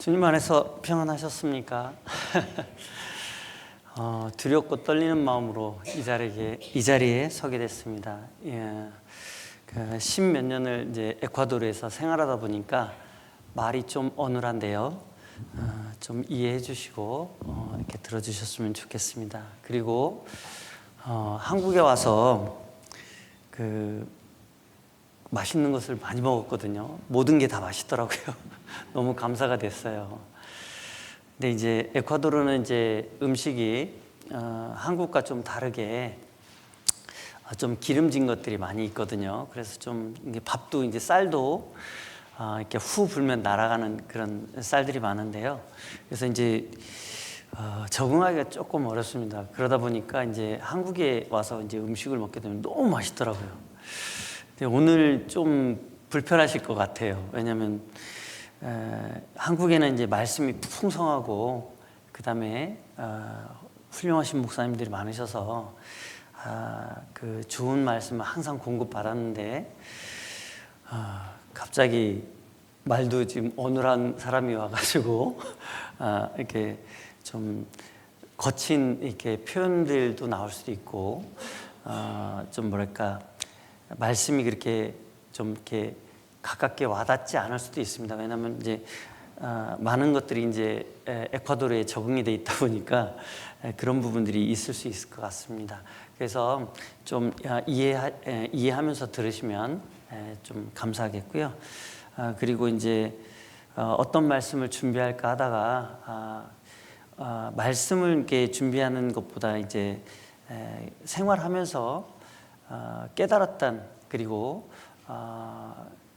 주님 안에서 평안하셨습니까? 두렵고 떨리는 마음으로 이 자리에 서게 됐습니다. 십몇 년을 이제 에콰도르에서 생활하다 보니까 말이 좀 어눌한데요. 좀 이해해 주시고 이렇게 들어주셨으면 좋겠습니다. 그리고 한국에 와서 맛있는 것을 많이 먹었거든요. 모든 게 다 맛있더라고요. 너무 감사가 됐어요. 근데 이제 에콰도르는 이제 음식이 한국과 좀 다르게 좀 기름진 것들이 많이 있거든요. 그래서 좀 밥도 이제 쌀도 이렇게 후 불면 날아가는 그런 쌀들이 많은데요. 그래서 이제 적응하기가 조금 어렵습니다. 그러다 보니까 이제 한국에 와서 이제 음식을 먹게 되면 너무 맛있더라고요. 근데 오늘 좀 불편하실 것 같아요. 왜냐하면 한국에는 이제 말씀이 풍성하고 그 다음에 훌륭하신 목사님들이 많으셔서 그 좋은 말씀을 항상 공급받았는데 갑자기 말도 지금 어눌한 사람이 와가지고 이렇게 좀 거친 이렇게 표현들도 나올 수도 있고 좀 뭐랄까 말씀이 그렇게 좀 이렇게 가깝게 와닿지 않을 수도 있습니다. 왜냐하면 이제 많은 것들이 이제 에콰도르에 적응이 돼 있다 보니까 그런 부분들이 있을 수 있을 것 같습니다. 그래서 좀 이해하면서 들으시면 좀 감사하겠고요. 그리고 이제 어떤 말씀을 준비할까 하다가 말씀을 이렇게 준비하는 것보다 이제 생활하면서 깨달았던 그리고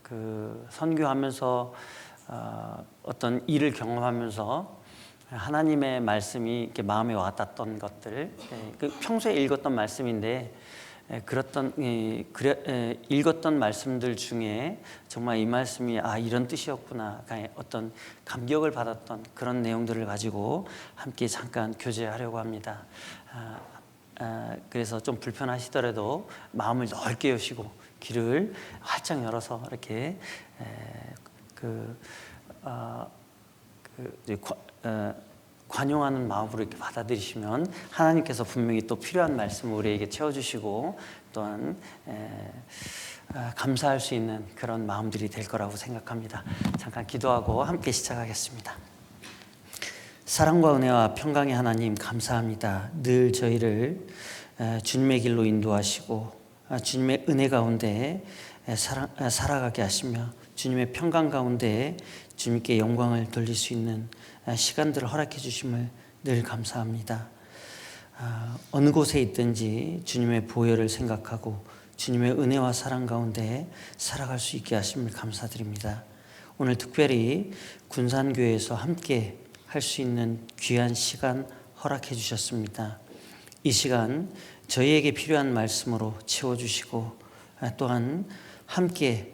그 선교하면서 어떤 일을 경험하면서 하나님의 말씀이 이렇게 마음에 와닿았던 것들, 평소에 읽었던 말씀인데 읽었던 말씀들 중에 정말 이 말씀이 이런 뜻이었구나, 어떤 감격을 받았던 그런 내용들을 가지고 함께 잠깐 교제하려고 합니다. 그래서 좀 불편하시더라도 마음을 넓게 여시고 귀를 활짝 열어서 이렇게 관용하는 마음으로 이렇게 받아들이시면 하나님께서 분명히 또 필요한 말씀을 우리에게 채워주시고 또한 감사할 수 있는 그런 마음들이 될 거라고 생각합니다. 잠깐 기도하고 함께 시작하겠습니다. 사랑과 은혜와 평강의 하나님 감사합니다. 늘 저희를 주님의 길로 인도하시고 주님의 은혜 가운데 살아가게 하시며 주님의 평강 가운데 주님께 영광을 돌릴 수 있는 시간들을 허락해 주심을 늘 감사합니다. 어느 곳에 있든지 주님의 보혈을 생각하고 주님의 은혜와 사랑 가운데 살아갈 수 있게 하심을 감사드립니다. 오늘 특별히 군산교회에서 함께 할 수 있는 귀한 시간 허락해 주셨습니다. 이 시간 저희에게 필요한 말씀으로 채워주시고 또한 함께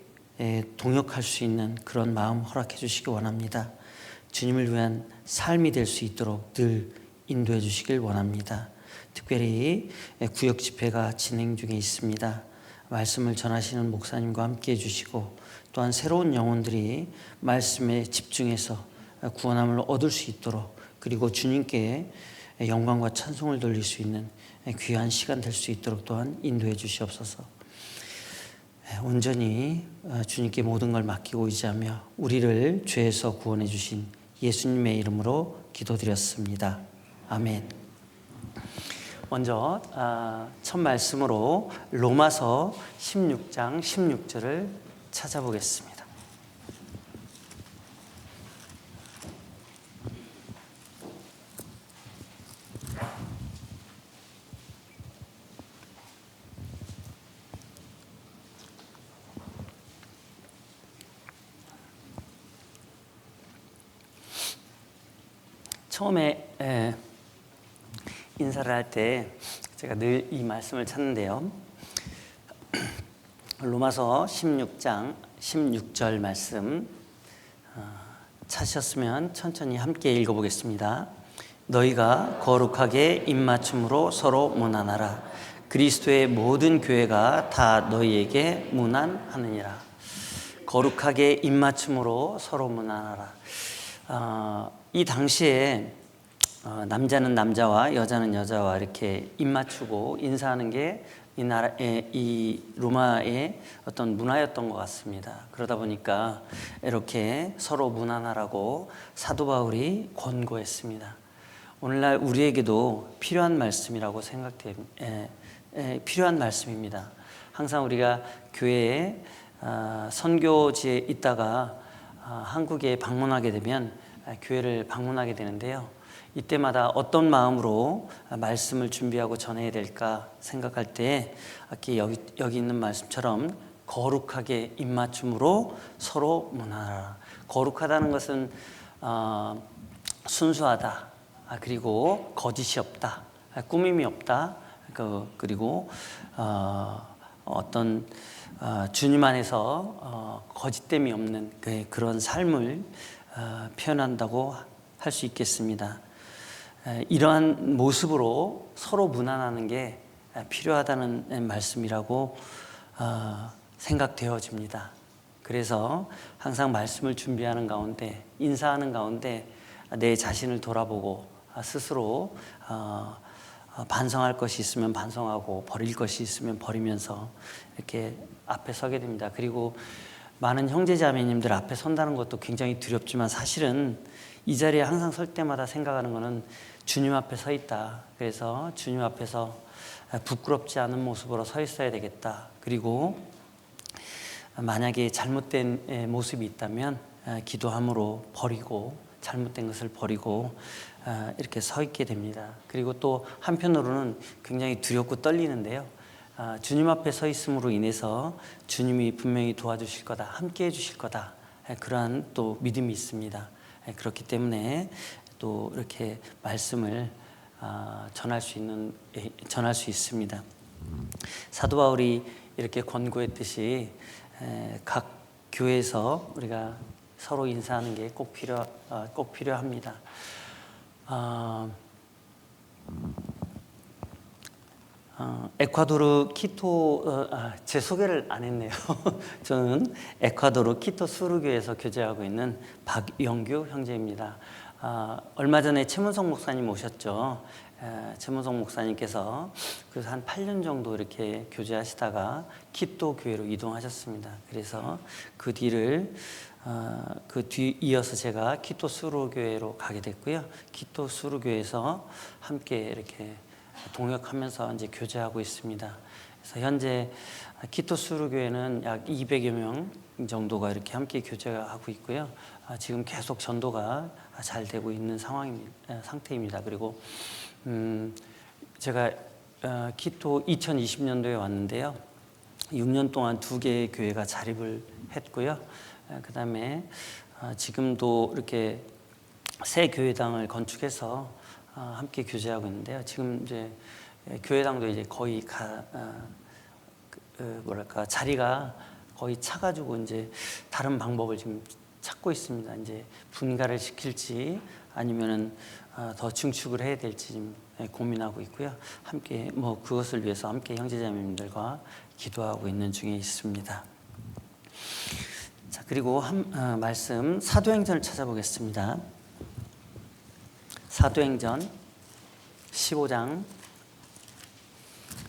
동역할 수 있는 그런 마음 허락해 주시기 원합니다. 주님을 위한 삶이 될 수 있도록 늘 인도해 주시길 원합니다. 특별히 구역 집회가 진행 중에 있습니다. 말씀을 전하시는 목사님과 함께 해주시고 또한 새로운 영혼들이 말씀에 집중해서 구원함을 얻을 수 있도록 그리고 주님께 영광과 찬송을 돌릴 수 있는 귀한 시간 될 수 있도록 또한 인도해 주시옵소서. 온전히 주님께 모든 걸 맡기고 의지하며 우리를 죄에서 구원해 주신 예수님의 이름으로 기도드렸습니다. 아멘. 먼저 첫 말씀으로 로마서 16장 16절을 찾아보겠습니다. 처음에 인사를 할 때 제가 늘 이 말씀을 찾는데요. 로마서 16장 16절 말씀 찾으셨으면 천천히 함께 읽어보겠습니다. 너희가 거룩하게 입맞춤으로 서로 문안하라. 그리스도의 모든 교회가 다 너희에게 문안하느니라. 거룩하게 입맞춤으로 서로 문안하라. 이 당시에 남자는 남자와 여자는 여자와 이렇게 입 맞추고 인사하는 게 이 나라의 이 로마의 어떤 문화였던 것 같습니다. 그러다 보니까 이렇게 서로 문안하라고 사도 바울이 권고했습니다. 오늘날 우리에게도 필요한 말씀이라고 필요한 말씀입니다. 항상 우리가 교회에 선교지에 있다가 한국에 방문하게 되면 교회를 방문하게 되는데요. 이때마다 어떤 마음으로 말씀을 준비하고 전해야 될까 생각할 때 여기 있는 말씀처럼 거룩하게 입맞춤으로 서로 문안하라. 거룩하다는 것은 순수하다, 그리고 거짓이 없다, 꾸밈이 없다, 그리고 어떤 주님 안에서 거짓됨이 없는 그런 삶을 표현한다고 할 수 있겠습니다. 이러한 모습으로 서로 문안하는 게 필요하다는 말씀이라고 생각되어집니다. 그래서 항상 말씀을 준비하는 가운데, 인사하는 가운데 내 자신을 돌아보고 스스로 반성할 것이 있으면 반성하고 버릴 것이 있으면 버리면서 이렇게 앞에 서게 됩니다. 그리고 많은 형제자매님들 앞에 선다는 것도 굉장히 두렵지만 사실은 이 자리에 항상 설 때마다 생각하는 것은 주님 앞에 서 있다. 그래서 주님 앞에서 부끄럽지 않은 모습으로 서 있어야 되겠다. 그리고 만약에 잘못된 모습이 있다면 기도함으로 버리고 잘못된 것을 버리고 이렇게 서 있게 됩니다. 그리고 또 한편으로는 굉장히 두렵고 떨리는데요. 주님 앞에 서 있음으로 인해서 주님이 분명히 도와주실 거다, 함께 해주실 거다, 그러한 또 믿음이 있습니다. 그렇기 때문에 또 이렇게 말씀을 전할 수 있습니다. 사도 바울이 이렇게 권고했듯이 각 교회에서 우리가 서로 인사하는 게 꼭 필요합니다. 에콰도르 키토, 제 소개를 안 했네요. 저는 에콰도르 키토 수르교에서 교제하고 있는 박영규 형제입니다. 얼마 전에 최문성 목사님 오셨죠. 최문성 목사님께서 그래서 한 8년 정도 이렇게 교제하시다가 키토 교회로 이동하셨습니다. 그래서 그 뒤 이어서 제가 키토 수르교회로 가게 됐고요. 키토 수르교회에서 함께 이렇게 동역하면서 이제 교제하고 있습니다. 그래서 현재 키토 수르교회는 약 200여 명 정도가 이렇게 함께 교제하고 있고요. 지금 계속 전도가 잘 되고 있는 상태입니다. 그리고 제가 키토 2020년도에 왔는데요. 6년 동안 2개의 교회가 자립을 했고요. 그 다음에 지금도 이렇게 새 교회당을 건축해서 함께 교제하고 있는데요. 지금 이제 교회당도 이제 거의 자리가 거의 차가지고 이제 다른 방법을 지금 찾고 있습니다. 이제 분가를 시킬지 아니면은 더 증축을 해야 될지 지금 고민하고 있고요. 함께 그것을 위해서 함께 형제자매님들과 기도하고 있는 중에 있습니다. 자, 그리고 말씀 사도행전을 찾아보겠습니다. 사도행전 15장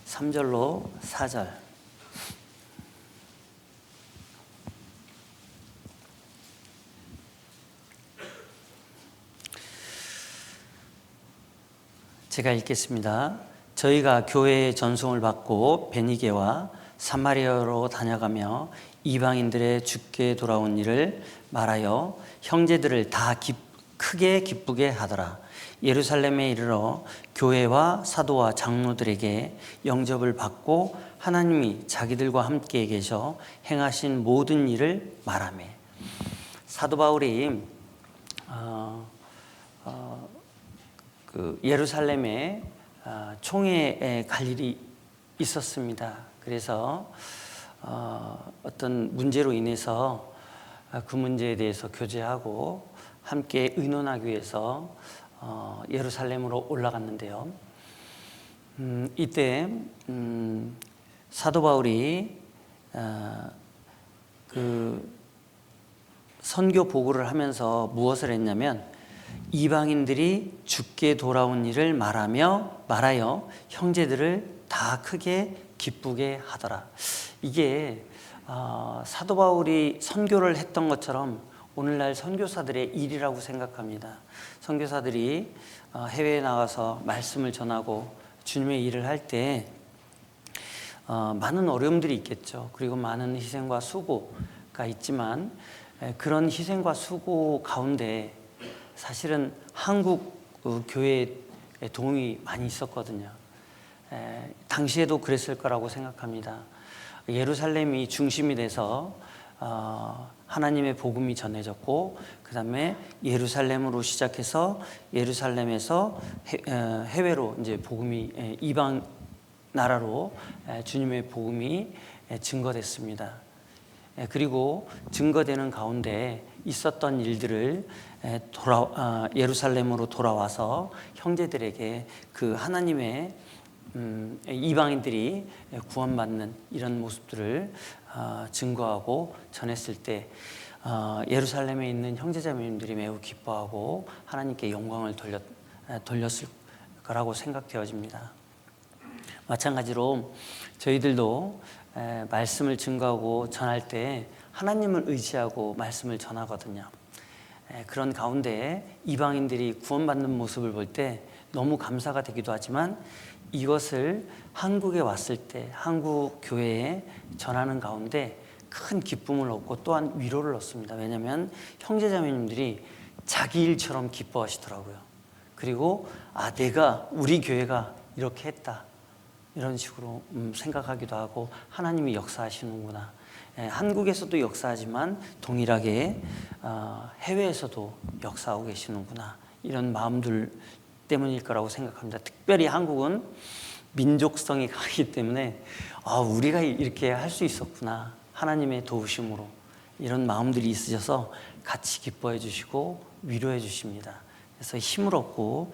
3절로 4절. 제가 읽겠습니다. 저희가 교회의 전송을 받고 베니게와 사마리아로 다녀가며 이방인들의 죽게 돌아온 일을 말하여 형제들을 다 크게 기쁘게 하더라. 예루살렘에 이르러 교회와 사도와 장로들에게 영접을 받고 하나님이 자기들과 함께 계셔 행하신 모든 일을 말하며. 사도 바울이 예루살렘에 총회에 갈 일이 있었습니다. 그래서 어떤 문제로 인해서 그 문제에 대해서 교제하고 함께 의논하기 위해서 예루살렘으로 올라갔는데요. 이때 사도 바울이 선교 보고를 하면서 무엇을 했냐면 이방인들이 죽게 돌아온 일을 말하여 형제들을 다 크게 기쁘게 하더라. 이게 사도 바울이 선교를 했던 것처럼 오늘날 선교사들의 일이라고 생각합니다. 선교사들이 해외에 나가서 말씀을 전하고 주님의 일을 할 때 많은 어려움들이 있겠죠. 그리고 많은 희생과 수고가 있지만 그런 희생과 수고 가운데 사실은 한국 교회의 도움이 많이 있었거든요. 당시에도 그랬을 거라고 생각합니다. 예루살렘이 중심이 돼서 하나님의 복음이 전해졌고, 그 다음에 예루살렘으로 시작해서 예루살렘에서 해외로 이제 복음이 이방 나라로 주님의 복음이 증거됐습니다. 그리고 증거되는 가운데 있었던 일들을 예루살렘으로 돌아와서 형제들에게 그 하나님의 이방인들이 구원받는 이런 모습들을 증거하고 전했을 때 예루살렘에 있는 형제자매님들이 매우 기뻐하고 하나님께 영광을 돌렸을 거라고 생각되어집니다. 마찬가지로 저희들도 말씀을 증거하고 전할 때 하나님을 의지하고 말씀을 전하거든요. 그런 가운데 이방인들이 구원받는 모습을 볼 때 너무 감사가 되기도 하지만 이것을 한국에 왔을 때 한국 교회에 전하는 가운데 큰 기쁨을 얻고 또한 위로를 얻습니다. 왜냐하면 형제자매님들이 자기 일처럼 기뻐하시더라고요. 그리고 우리 교회가 이렇게 했다 이런 식으로 생각하기도 하고 하나님이 역사하시는구나. 한국에서도 역사하지만 동일하게 해외에서도 역사하고 계시는구나 이런 마음들 때문일 거라고 생각합니다. 특별히 한국은 민족성이 강하기 때문에 우리가 이렇게 할 수 있었구나 하나님의 도우심으로 이런 마음들이 있으셔서 같이 기뻐해 주시고 위로해 주십니다. 그래서 힘을 얻고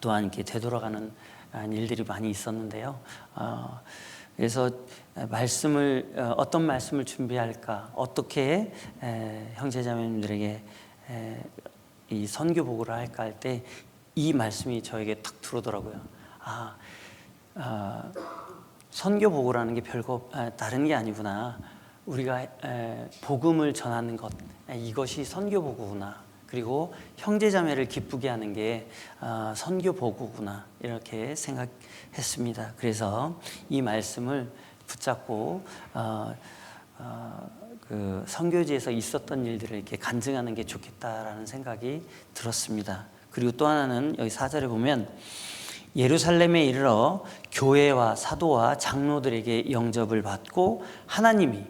또한 이렇게 되돌아가는 일들이 많이 있었는데요. 그래서 어떤 말씀을 준비할까, 어떻게 형제자매님들에게 이 선교 보고를 할까 할 때 이 말씀이 저에게 탁 들어오더라고요. 선교 보고라는 게 별거 다른 게 아니구나. 우리가 복음을 전하는 것, 이것이 선교 보고구나. 그리고 형제자매를 기쁘게 하는 게 선교 보고구나 이렇게 생각했습니다. 그래서 이 말씀을 붙잡고 그 선교지에서 있었던 일들을 이렇게 간증하는 게 좋겠다라는 생각이 들었습니다. 그리고 또 하나는 여기 4절에 보면 예루살렘에 이르러 교회와 사도와 장로들에게 영접을 받고 하나님이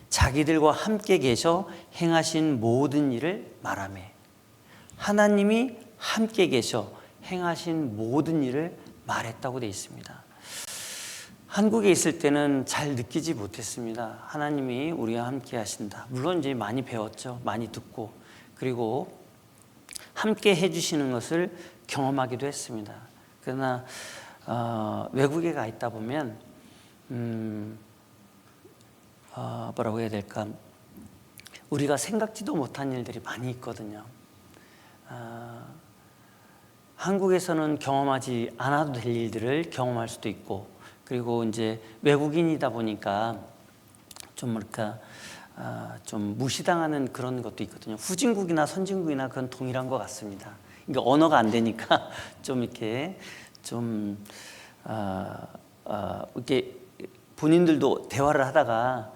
자기들과 함께 계셔 행하신 모든 일을 말하며 하나님이 함께 계셔 행하신 모든 일을 말했다고 되어 있습니다. 한국에 있을 때는 잘 느끼지 못했습니다. 하나님이 우리와 함께 하신다. 물론 이제 많이 배웠죠. 많이 듣고 그리고 함께 해주시는 것을 경험하기도 했습니다. 그러나 외국에 가 있다 보면 뭐라고 해야 될까? 우리가 생각지도 못한 일들이 많이 있거든요. 한국에서는 경험하지 않아도 될 일들을 경험할 수도 있고, 그리고 이제 외국인이다 보니까 좀 좀 무시당하는 그런 것도 있거든요. 후진국이나 선진국이나 그건 동일한 것 같습니다. 그러니까 언어가 안 되니까 좀 이렇게 이렇게 본인들도 대화를 하다가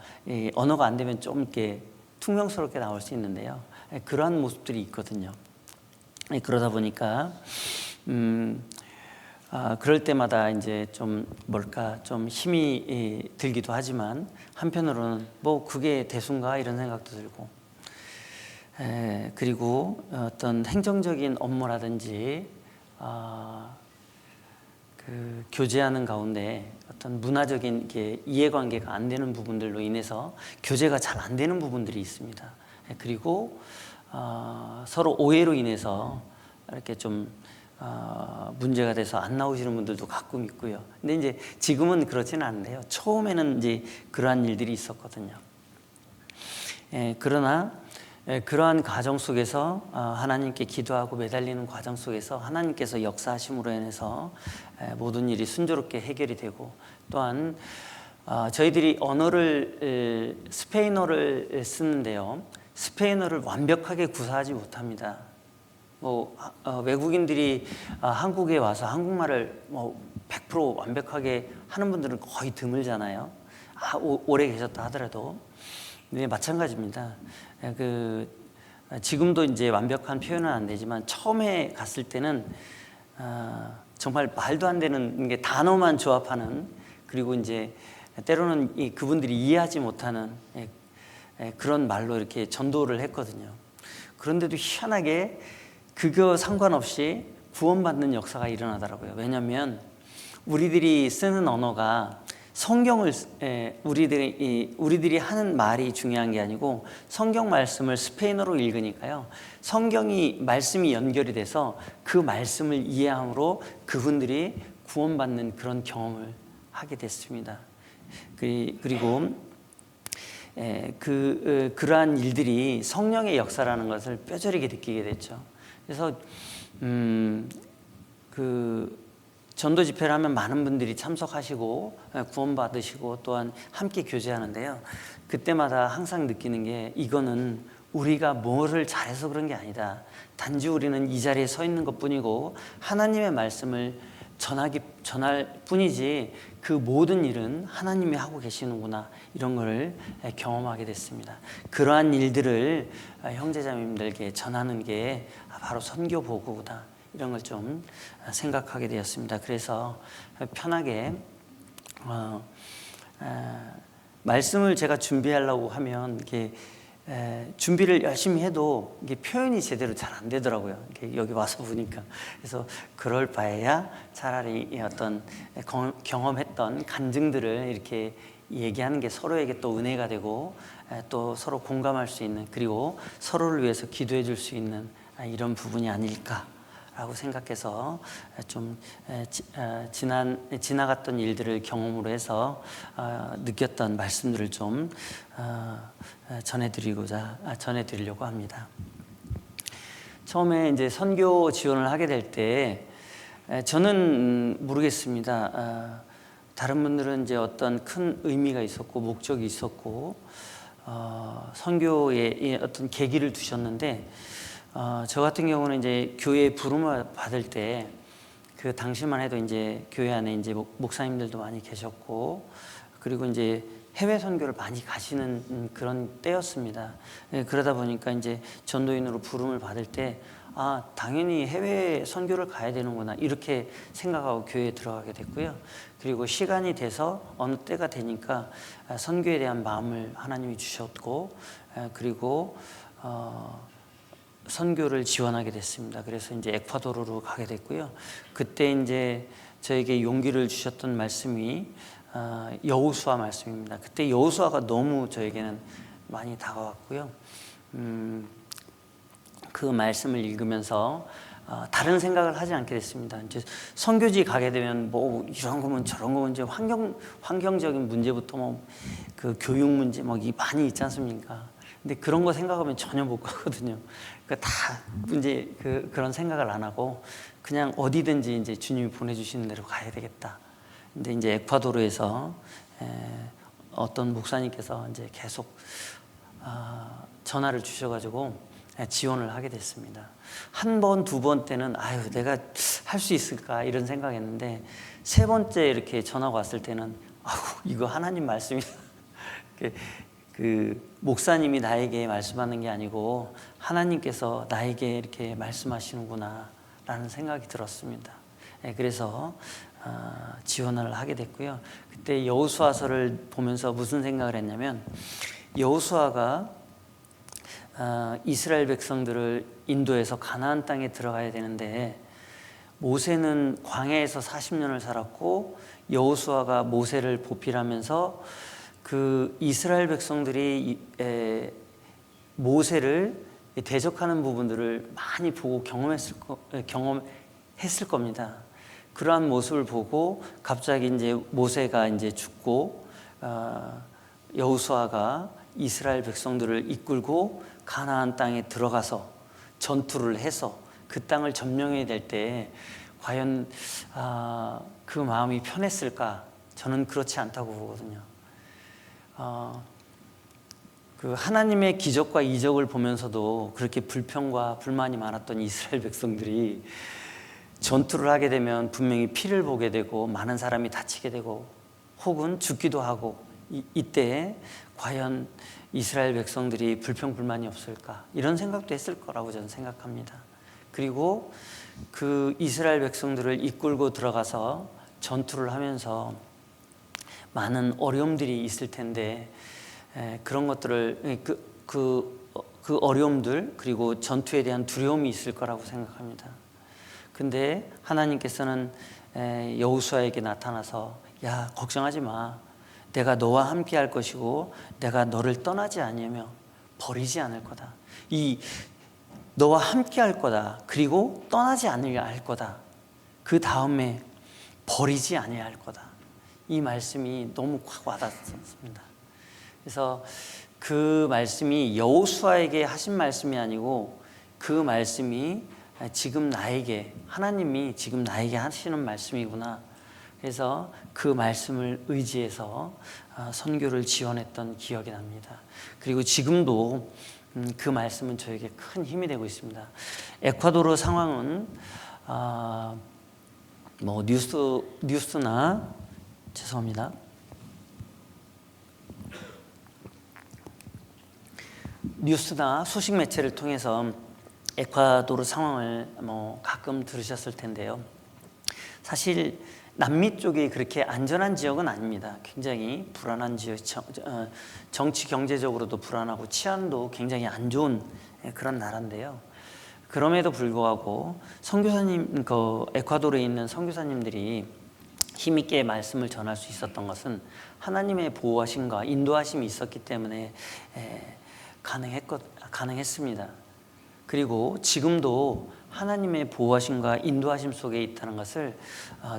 언어가 안 되면 좀 이렇게 퉁명스럽게 나올 수 있는데요. 그러한 모습들이 있거든요. 그러다 보니까 그럴 때마다 이제 좀 힘이 들기도 하지만 한편으로는 그게 대수인가 이런 생각도 들고, 그리고 어떤 행정적인 업무라든지 그 교제하는 가운데 어떤 문화적인 이해관계가 안 되는 부분들로 인해서 교제가 잘 안 되는 부분들이 있습니다. 그리고 서로 오해로 인해서 이렇게 좀 문제가 돼서 안 나오시는 분들도 가끔 있고요. 근데 이제 지금은 그렇지는 않은데요. 처음에는 이제 그러한 일들이 있었거든요. 그러나 그러한 과정 속에서 하나님께 기도하고 매달리는 과정 속에서 하나님께서 역사하심으로 인해서 모든 일이 순조롭게 해결이 되고, 또한 저희들이 언어를 스페인어를 쓰는데요, 스페인어를 완벽하게 구사하지 못합니다. 외국인들이 한국에 와서 한국말을 100% 완벽하게 하는 분들은 거의 드물잖아요. 오래 계셨다 하더라도. 네, 마찬가지입니다. 지금도 이제 완벽한 표현은 안 되지만 처음에 갔을 때는 정말 말도 안 되는 게 단어만 조합하는, 그리고 이제 때로는 그분들이 이해하지 못하는 그런 말로 이렇게 전도를 했거든요. 그런데도 희한하게 그거 상관없이 구원받는 역사가 일어나더라고요. 왜냐하면 우리들이 쓰는 언어가 성경을 우리들이 하는 말이 중요한 게 아니고 성경 말씀을 스페인어로 읽으니까요, 성경이 말씀이 연결이 돼서 그 말씀을 이해함으로 그분들이 구원받는 그런 경험을 하게 됐습니다. 그리고 그러한 일들이 성령의 역사라는 것을 뼈저리게 느끼게 됐죠. 그래서 전도 집회를 하면 많은 분들이 참석하시고 구원받으시고 또한 함께 교제하는데요, 그때마다 항상 느끼는 게, 이거는 우리가 뭐를 잘해서 그런 게 아니다. 단지 우리는 이 자리에 서 있는 것뿐이고 하나님의 말씀을 전할 뿐이지 그 모든 일은 하나님이 하고 계시는구나, 이런 걸 경험하게 됐습니다. 그러한 일들을 형제자매님들께 전하는 게 바로 선교보고구나, 이런 걸 좀 생각하게 되었습니다. 그래서 편하게 말씀을 제가 준비하려고 하면 이렇게 준비를 열심히 해도 이게 표현이 제대로 잘 안 되더라고요. 여기 와서 보니까. 그래서 그럴 바에야 차라리 어떤 경험했던 간증들을 이렇게 얘기하는 게 서로에게 또 은혜가 되고 또 서로 공감할 수 있는, 그리고 서로를 위해서 기도해 줄 수 있는 이런 부분이 아닐까라고 생각해서 좀 지나갔던 일들을 경험으로 해서 느꼈던 말씀들을 좀 전해드리려고 합니다. 처음에 이제 선교 지원을 하게 될 때 저는 모르겠습니다. 다른 분들은 이제 어떤 큰 의미가 있었고 목적이 있었고 선교에 어떤 계기를 두셨는데, 저 같은 경우는 이제 교회 부름을 받을 때 그 당시만 해도 이제 교회 안에 이제 목사님들도 많이 계셨고, 그리고 이제 해외 선교를 많이 가시는 그런 때였습니다. 그러다 보니까 이제 전도인으로 부름을 받을 때 당연히 해외 선교를 가야 되는구나, 이렇게 생각하고 교회에 들어가게 됐고요. 그리고 시간이 돼서 어느 때가 되니까 선교에 대한 마음을 하나님이 주셨고, 그리고 선교를 지원하게 됐습니다. 그래서 이제 에콰도르로 가게 됐고요. 그때 이제 저에게 용기를 주셨던 말씀이 여호수아 말씀입니다. 그때 여호수아가 너무 저에게는 많이 다가왔고요. 그 말씀을 읽으면서 다른 생각을 하지 않게 됐습니다. 이제 선교지 가게 되면 뭐 이런 거면 저런 거면 이제 환경적인 문제부터 그 교육 문제 많이 있지 않습니까? 근데 그런 거 생각하면 전혀 못 가거든요. 그러니까 다 이제 그런 생각을 안 하고 그냥 어디든지 이제 주님이 보내주시는 대로 가야 되겠다. 근데 이제 에콰도르에서 어떤 목사님께서 이제 계속 전화를 주셔가지고 지원을 하게 됐습니다. 한 번, 두 번 때는 내가 할 수 있을까 이런 생각했는데, 세 번째 이렇게 전화가 왔을 때는 이거 하나님 말씀이다. 그 목사님이 나에게 말씀하는 게 아니고 하나님께서 나에게 이렇게 말씀하시는구나 라는 생각이 들었습니다. 그래서 지원을 하게 됐고요. 그때 여호수아서를 보면서 무슨 생각을 했냐면, 여호수아가 이스라엘 백성들을 인도해서 가나안 땅에 들어가야 되는데, 모세는 광야에서 40년을 살았고 여호수아가 모세를 보필하면서 그 이스라엘 백성들이 모세를 대적하는 부분들을 많이 보고 경험했을 겁니다. 그러한 모습을 보고 갑자기 이제 모세가 이제 죽고 여호수아가 이스라엘 백성들을 이끌고 가나안 땅에 들어가서 전투를 해서 그 땅을 점령해야 될 때 과연 그 마음이 편했을까? 저는 그렇지 않다고 보거든요. 그 하나님의 기적과 이적을 보면서도 그렇게 불평과 불만이 많았던 이스라엘 백성들이 전투를 하게 되면 분명히 피를 보게 되고 많은 사람이 다치게 되고 혹은 죽기도 하고 이때 과연 이스라엘 백성들이 불평불만이 없을까? 이런 생각도 했을 거라고 저는 생각합니다. 그리고 그 이스라엘 백성들을 이끌고 들어가서 전투를 하면서 많은 어려움들이 있을 텐데 그런 것들을 그 어려움들 그리고 전투에 대한 두려움이 있을 거라고 생각합니다. 근데 하나님께서는 여호수아에게 나타나서 야, 걱정하지 마. 내가 너와 함께 할 것이고 내가 너를 떠나지 아니하며 버리지 않을 거다. 너와 함께 할 거다. 그리고 떠나지 않으려 할 거다. 그 다음에 버리지 아니할 거다. 이 말씀이 너무 확 와닿습니다. 그래서 그 말씀이 여호수아에게 하신 말씀이 아니고 그 말씀이 지금 나에게 하나님이 지금 나에게 하시는 말씀이구나. 그래서 그 말씀을 의지해서 선교를 지원했던 기억이 납니다. 그리고 지금도 그 말씀은 저에게 큰 힘이 되고 있습니다. 에콰도르 상황은 뉴스나 죄송합니다. 뉴스나 소식 매체를 통해서 에콰도르 상황을 가끔 들으셨을 텐데요. 사실 남미 쪽이 그렇게 안전한 지역은 아닙니다. 굉장히 불안한 지역, 정치 경제적으로도 불안하고 치안도 굉장히 안 좋은 그런 나라인데요. 그럼에도 불구하고 선교사님, 에콰도르에 있는 선교사님들이 힘있게 말씀을 전할 수 있었던 것은 하나님의 보호하심과 인도하심이 있었기 때문에 가능했습니다. 그리고 지금도 하나님의 보호하심과 인도하심 속에 있다는 것을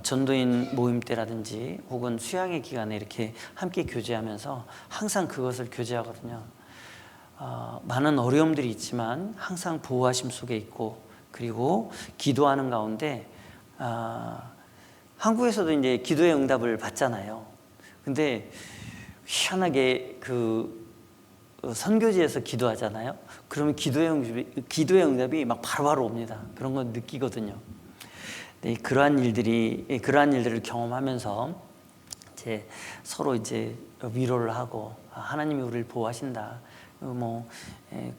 전도인 모임 때라든지 혹은 수양의 기간에 이렇게 함께 교제하면서 항상 그것을 교제하거든요. 많은 어려움들이 있지만 항상 보호하심 속에 있고 그리고 기도하는 가운데 한국에서도 이제 기도의 응답을 받잖아요. 근데 희한하게 선교지에서 기도하잖아요. 그러면 기도의 응답이 막 바로바로 옵니다. 그런 건 느끼거든요. 네, 그러한 일들을 경험하면서 이제 서로 이제 위로를 하고 하나님이 우리를 보호하신다.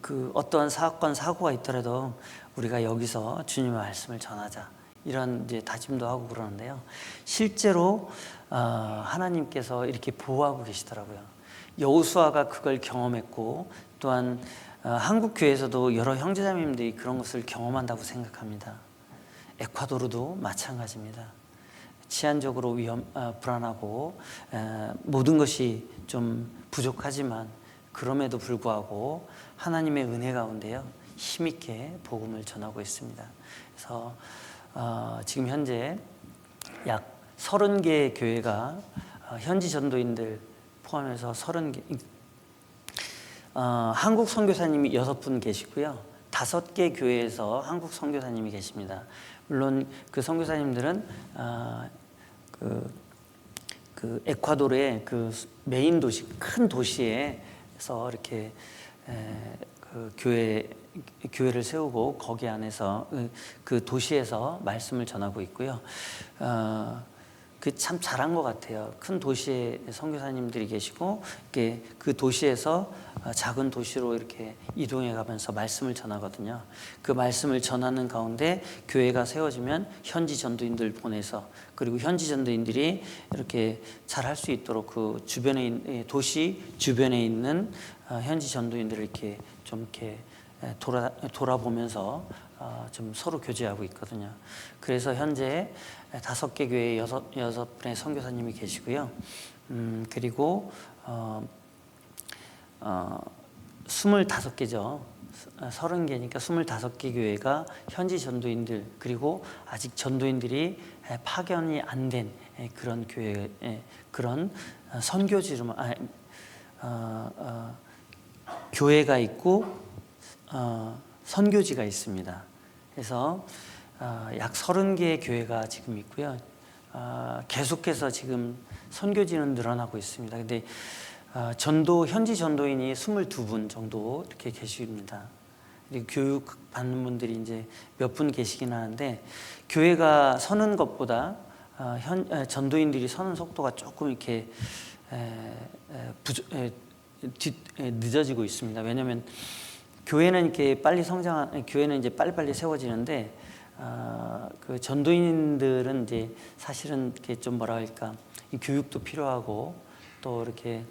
그 어떠한 사건 사고가 있더라도 우리가 여기서 주님의 말씀을 전하자. 이런 이제 다짐도 하고 그러는데요. 실제로 하나님께서 이렇게 보호하고 계시더라고요. 여호수아가 그걸 경험했고 또한 한국 교회에서도 여러 형제자매님들이 그런 것을 경험한다고 생각합니다. 에콰도르도 마찬가지입니다. 치안적으로 불안하고 모든 것이 좀 부족하지만 그럼에도 불구하고 하나님의 은혜 가운데요 힘있게 복음을 전하고 있습니다. 그래서 지금 현재 약 30개의 교회가 현지 전도인들 포함해서 30개 한국 선교사님이 6분 계시고요. 5개 교회에서 한국 선교사님이 계십니다. 물론 그 선교사님들은 그 에콰도르의 그 메인 도시, 큰 도시에서 이렇게 그 교회를 세우고 거기 안에서 그 도시에서 말씀을 전하고 있고요. 그 참 잘한 것 같아요. 큰 도시에 선교사님들이 계시고 그 도시에서 작은 도시로 이렇게 이동해 가면서 말씀을 전하거든요. 그 말씀을 전하는 가운데 교회가 세워지면 현지 전도인들 보내서 그리고 현지 전도인들이 이렇게 잘 할 수 있도록 그 주변에 도시 주변에 있는 현지 전도인들을 이렇게 좀 이렇게 돌아보면서 좀 서로 교제하고 있거든요. 그래서 현재 5개 교회에 6분의 선교사님이 계시고요. 그리고 25개죠. 30개니까 25개 교회가 현지 전도인들 그리고 아직 전도인들이 파견이 안 된 그런 교회 그런 선교지로 교회가 있고 선교지가 있습니다. 그래서 약 30개의 교회가 지금 있고요. 계속해서 지금 선교지는 늘어나고 있습니다. 근데 현지 전도인이 22분 정도 이렇게 계십니다. 그리고 교육 받는 분들이 이제 몇 분 계시긴 하는데, 교회가 서는 것보다 전도인들이 서는 속도가 조금 이렇게 늦어지고 있습니다. 왜냐하면 교회는 이렇게 교회는 이제 빨리빨리 세워지는데, 그 전도인들은 이제 사실은 이렇게 좀 뭐라 할까, 교육도 필요하고 또 이렇게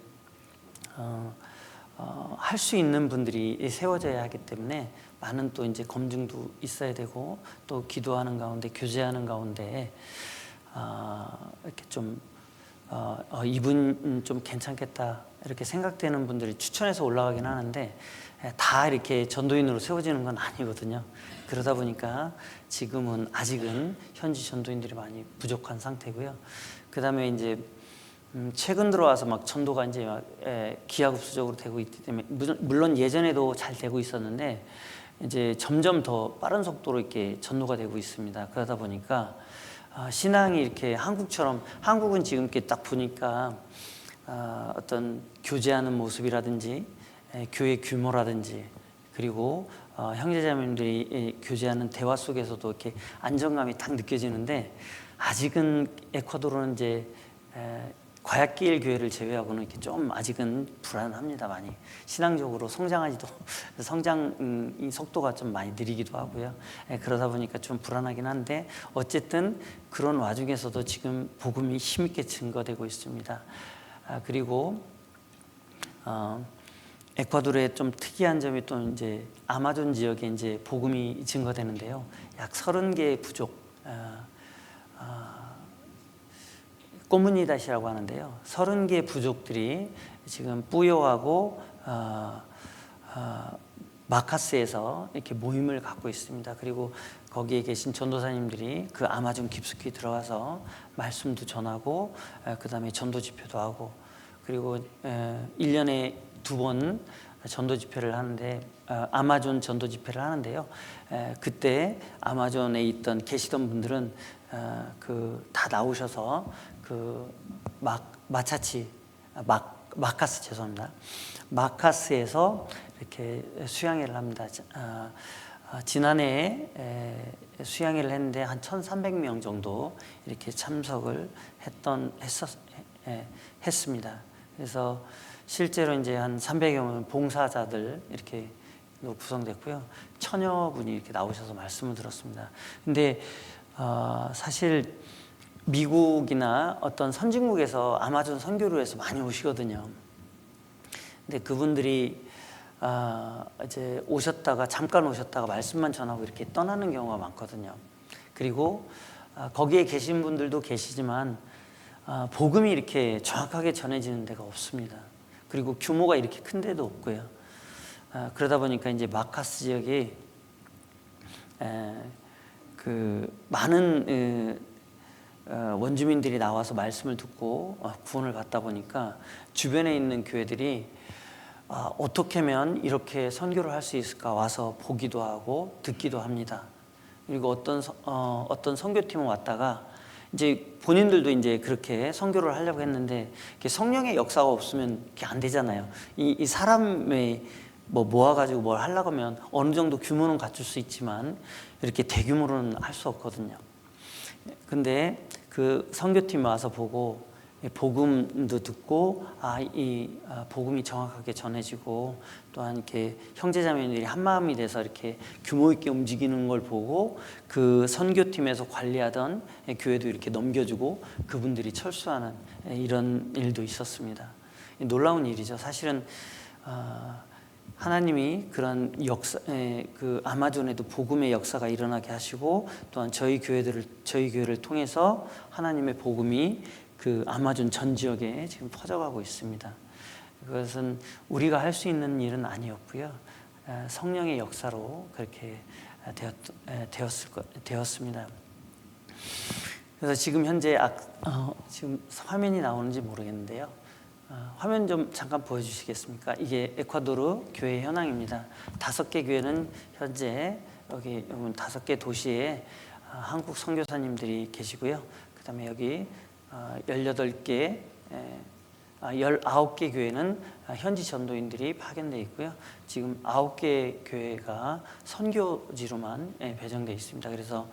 할 수 있는 분들이 세워져야 하기 때문에 많은 또 이제 검증도 있어야 되고, 또 기도하는 가운데, 교제하는 가운데 이렇게 좀 이분 좀 괜찮겠다 이렇게 생각되는 분들이 추천해서 올라가긴 하는데, 다 이렇게 전도인으로 세워지는 건 아니거든요. 그러다 보니까 지금은 아직은 현지 전도인들이 많이 부족한 상태고요. 그 다음에 이제 최근 들어와서 막 전도가 이제 기하급수적으로 되고 있기 때문에, 물론 예전에도 잘 되고 있었는데 이제 점점 더 빠른 속도로 이렇게 전도가 되고 있습니다. 그러다 보니까 신앙이 이렇게 한국은 지금 이렇게 딱 보니까 어떤 교제하는 모습이라든지 교회 규모라든지, 그리고 형제자매님들이 교제하는 대화 속에서도 이렇게 안정감이 딱 느껴지는데, 아직은 에콰도르는 이제 과약길 교회를 제외하고는 이렇게 좀 아직은 불안합니다. 많이 신앙적으로 성장 속도가 좀 많이 느리기도 하고요. 그러다 보니까 좀 불안하긴 한데, 어쨌든 그런 와중에서도 지금 복음이 힘있게 증거되고 있습니다. 그리고 에콰도르의 좀 특이한 점이 또 이제 아마존 지역에 이제 복음이 증거되는데요. 약 30개의 부족, 꼬무니다시라고 하는데요. 30개의 부족들이 지금 뿌요하고 마카스에서 이렇게 모임을 갖고 있습니다. 그리고 거기에 계신 전도사님들이 그 아마존 깊숙이 들어가서 말씀도 전하고, 그 다음에 전도 집회도 하고, 그리고 1년에 2번 전도 집회를 하는데, 아마존 전도 집회를 하는데요. 그때 아마존에 계시던 분들은 다 나오셔서 그 마카스 죄송합니다. 마카스에서 이렇게 수양회를 합니다. 지난해에 수양회를 했는데 한 1,300명 정도 이렇게 참석을 했습니다. 그래서 실제로 이제 한 300여 명 봉사자들 이렇게 구성됐고요. 1000여 분이 이렇게 나오셔서 말씀을 들었습니다. 근데 사실 미국이나 어떤 선진국에서 아마존 선교를 해서 많이 오시거든요. 근데 그분들이 이제 잠깐 오셨다가 말씀만 전하고 이렇게 떠나는 경우가 많거든요. 그리고 거기에 계신 분들도 계시지만 복음이 이렇게 정확하게 전해지는 데가 없습니다. 그리고 규모가 이렇게 큰 데도 없고요. 그러다 보니까 이제 마카스 지역이 그 많은 원주민들이 나와서 말씀을 듣고 구원을 받다 보니까 주변에 있는 교회들이 어떻게 하면 이렇게 선교를 할 수 있을까 와서 보기도 하고 듣기도 합니다. 그리고 어떤 선교팀은 왔다가 이제 본인들도 이제 그렇게 선교를 하려고 했는데, 성령의 역사가 없으면 그게 안 되잖아요. 이 사람의 모아가지고 뭘 하려고 하면 어느 정도 규모는 갖출 수 있지만 이렇게 대규모로는 할 수 없거든요. 근데 그 선교팀이 와서 보고 복음도 듣고 이 복음이 정확하게 전해지고, 또한 이렇게 형제자매들이 한 마음이 돼서 이렇게 규모 있게 움직이는 걸 보고 그 선교팀에서 관리하던 교회도 이렇게 넘겨주고 그분들이 철수하는 이런 일도 있었습니다. 놀라운 일이죠. 사실은 하나님이 그런 그 아마존에도 복음의 역사가 일어나게 하시고, 또한 저희 교회를 통해서 하나님의 복음이 그 아마존 전 지역에 지금 퍼져가고 있습니다. 그것은 우리가 할 수 있는 일은 아니었고요. 성령의 역사로 그렇게 되었습니다. 그래서 지금 현재 지금 화면이 나오는지 모르겠는데요. 화면 좀 잠깐 보여주시겠습니까? 이게 에콰도르 교회 현황입니다. 5개 교회는 현재 여기 5개 도시에 한국 선교사님들이 계시고요. 그 다음에 여기 18개, 19개 교회는 현지 전도인들이 파견되어 있고요. 지금 9개 교회가 선교지로만 배정되어 있습니다. 그래서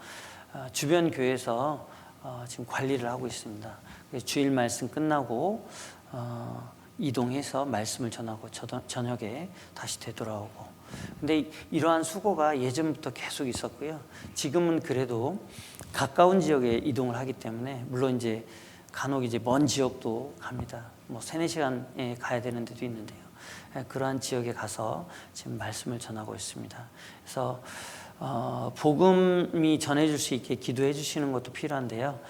주변 교회에서 지금 관리를 하고 있습니다. 주일 말씀 끝나고 이동해서 말씀을 전하고 저녁에 다시 되돌아오고. 근데 이러한 수고가 예전부터 계속 있었고요. 지금은 그래도 가까운 지역에 이동을 하기 때문에, 물론 이제 간혹 이제 먼 지역도 갑니다. 뭐 3-4시간에 가야 되는 데도 있는데요. 그러한 지역에 가서 지금 말씀을 전하고 있습니다. 그래서 복음이 전해질 수 있게 기도해 주시는 것도 필요한데요.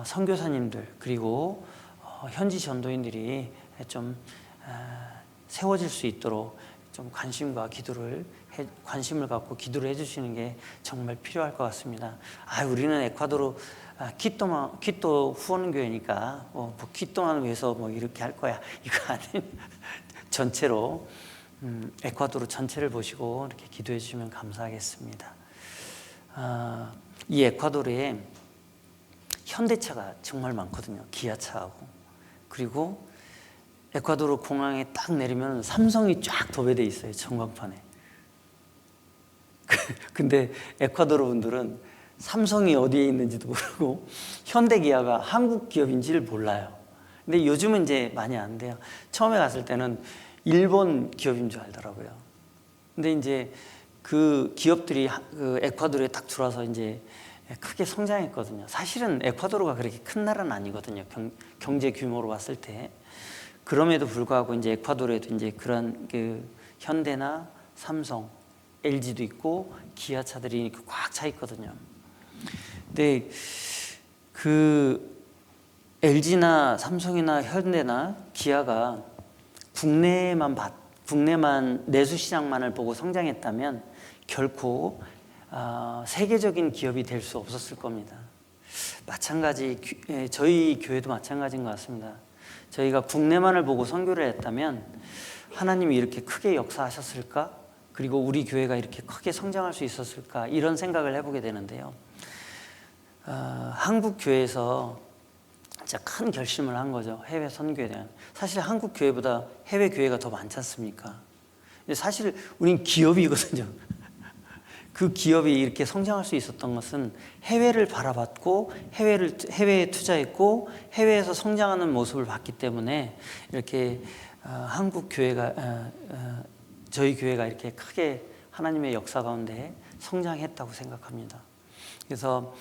선교사님들 그리고 현지 전도인들이 좀 세워질 수 있도록 좀 관심을 갖고 기도를 해주시는 게 정말 필요할 것 같습니다. 우리는 에콰도르 퀴토 후원교회니까 뭐 퀴토만 위해서 뭐 이렇게 할 거야, 이거 아닌 전체로 에콰도르 전체를 보시고 이렇게 기도해 주시면 감사하겠습니다. 이 에콰도르에 현대차가 정말 많거든요. 기아차하고. 그리고 에콰도르 공항에 딱 내리면 삼성이 쫙 도배돼 있어요, 전광판에. 근데 에콰도르 분들은 삼성이 어디에 있는지도 모르고 현대기아가 한국 기업인지를 몰라요. 근데 요즘은 이제 많이 아는데요. 처음에 갔을 때는 일본 기업인 줄 알더라고요. 근데 이제 그 기업들이 그 에콰도르에 딱 들어와서 이제 크게 성장했거든요. 사실은 에콰도르가 그렇게 큰 나라는 아니거든요. 경제 규모로 봤을 때. 그럼에도 불구하고 이제 에콰도르에도 이제 그런 그 현대나 삼성, LG도 있고 기아차들이 꽉 차 있거든요. 근데 그 LG나 삼성이나 현대나 기아가 국내만 내수 시장만을 보고 성장했다면 결코 세계적인 기업이 될 수 없었을 겁니다. 마찬가지 저희 교회도 마찬가지인 것 같습니다. 저희가 국내만을 보고 선교를 했다면 하나님이 이렇게 크게 역사하셨을까? 그리고 우리 교회가 이렇게 크게 성장할 수 있었을까? 이런 생각을 해보게 되는데요. 한국 교회에서 진짜 큰 결심을 한 거죠. 해외 선교에 대한. 사실 한국 교회보다 해외 교회가 더 많지 않습니까? 근데 사실 우린 기업이거든요. 그 기업이 이렇게 성장할 수 있었던 것은 해외를 바라봤고 해외에 투자했고 해외에서 성장하는 모습을 봤기 때문에 이렇게 한국 교회가 저희 교회가 이렇게 크게 하나님의 역사 가운데 성장했다고 생각합니다. 그래서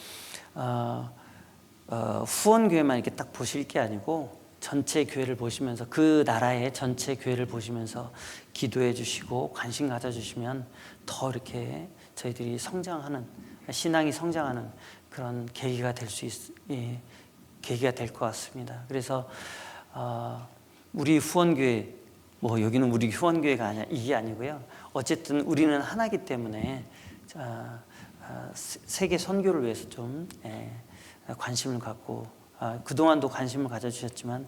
후원교회만 이렇게 딱 보실 게 아니고 전체 교회를 보시면서 그 나라의 전체 교회를 보시면서 기도해 주시고 관심 가져주시면 더 이렇게 저희들이 성장하는, 신앙이 성장하는 그런 계기가 될 계기가 될 것 같습니다. 그래서 우리 후원교회, 뭐 여기는 우리 후원교회가 이게 아니고요. 어쨌든 우리는 하나이기 때문에 세계 선교를 위해서 좀 관심을 갖고, 그동안도 관심을 가져주셨지만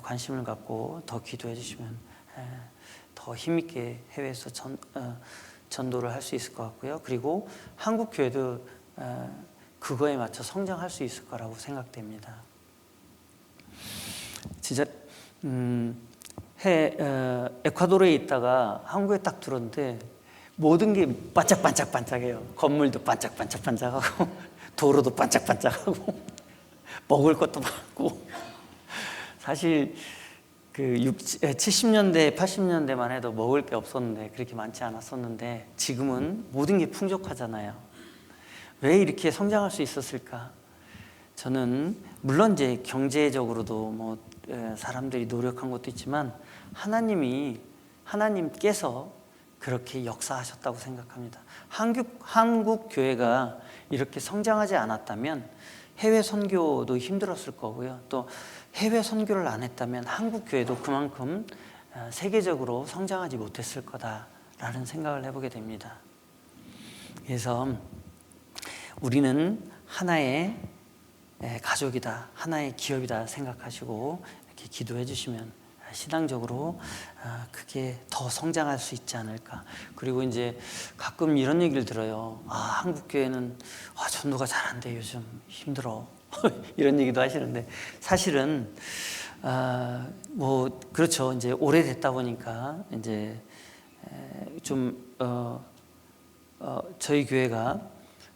관심을 갖고 더 기도해 주시면 더 힘있게 해외에서 전도를 할 수 있을 것 같고요. 그리고 한국 교회도 그거에 맞춰 성장할 수 있을 거라고 생각됩니다. 진짜 에콰도르에 있다가 한국에 딱 들었는데 모든 게 반짝반짝반짝해요. 건물도 반짝반짝반짝하고 도로도 반짝반짝하고 먹을 것도 많고. 사실 그 70년대, 80년대만 해도 먹을 게 없었는데, 그렇게 많지 않았었는데 지금은 모든 게 풍족하잖아요. 왜 이렇게 성장할 수 있었을까? 저는 물론 이제 경제적으로도 뭐 사람들이 노력한 것도 있지만 하나님께서 그렇게 역사하셨다고 생각합니다. 한국 교회가 이렇게 성장하지 않았다면 해외 선교도 힘들었을 거고요. 또 해외 선교를 안 했다면 한국 교회도 그만큼 세계적으로 성장하지 못했을 거다라는 생각을 해보게 됩니다. 그래서 우리는 하나의 가족이다, 하나의 기업이다 생각하시고 이렇게 기도해 주시면 신앙적으로 그게 더 성장할 수 있지 않을까. 그리고 이제 가끔 이런 얘기를 들어요. 한국 교회는 전도가 잘 안 돼, 요즘 힘들어. 이런 얘기도 하시는데, 사실은 뭐 그렇죠. 이제 오래됐다 보니까 이제 좀 저희 교회가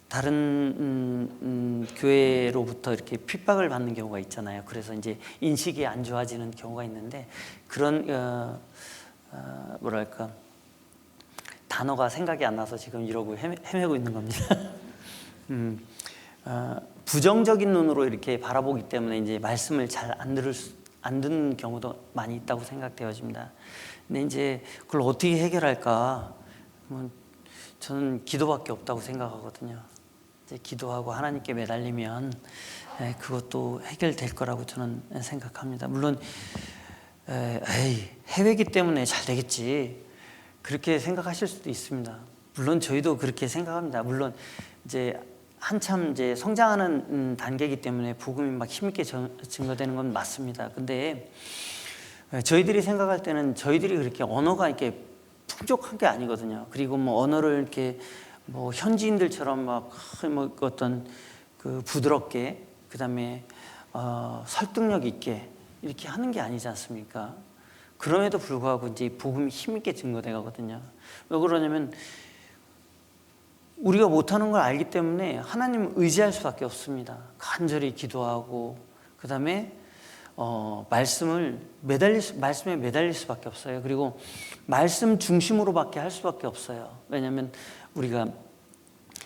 다른 교회로부터 이렇게 핍박을 받는 경우가 있잖아요. 그래서 이제 인식이 안 좋아지는 경우가 있는데, 그런 뭐랄까, 단어가 생각이 안 나서 지금 이러고 헤매고 있는 겁니다. 부정적인 눈으로 이렇게 바라보기 때문에 이제 말씀을 잘 안 듣는 경우도 많이 있다고 생각되어집니다. 근데 이제 그걸 어떻게 해결할까? 저는 기도밖에 없다고 생각하거든요. 이제 기도하고 하나님께 매달리면 그것도 해결될 거라고 저는 생각합니다. 물론 해외이기 때문에 잘 되겠지, 그렇게 생각하실 수도 있습니다. 물론 저희도 그렇게 생각합니다. 물론 이제 한참 이제 성장하는 단계이기 때문에 복음이 막 힘있게 증거되는 건 맞습니다. 근데 저희들이 생각할 때는 저희들이 그렇게 언어가 이렇게 풍족한 게 아니거든요. 그리고 뭐 언어를 이렇게 뭐 현지인들처럼 막 뭐 어떤 그 부드럽게, 그다음에 설득력 있게 이렇게 하는 게 아니지 않습니까? 그럼에도 불구하고 이제 복음이 힘있게 증거돼 가거든요. 왜 그러냐면 우리가 못하는 걸 알기 때문에 하나님을 의지할 수밖에 없습니다. 간절히 기도하고, 그 다음에 말씀에 매달릴 수밖에 없어요. 그리고 말씀 중심으로밖에 할 수밖에 없어요. 왜냐하면 우리가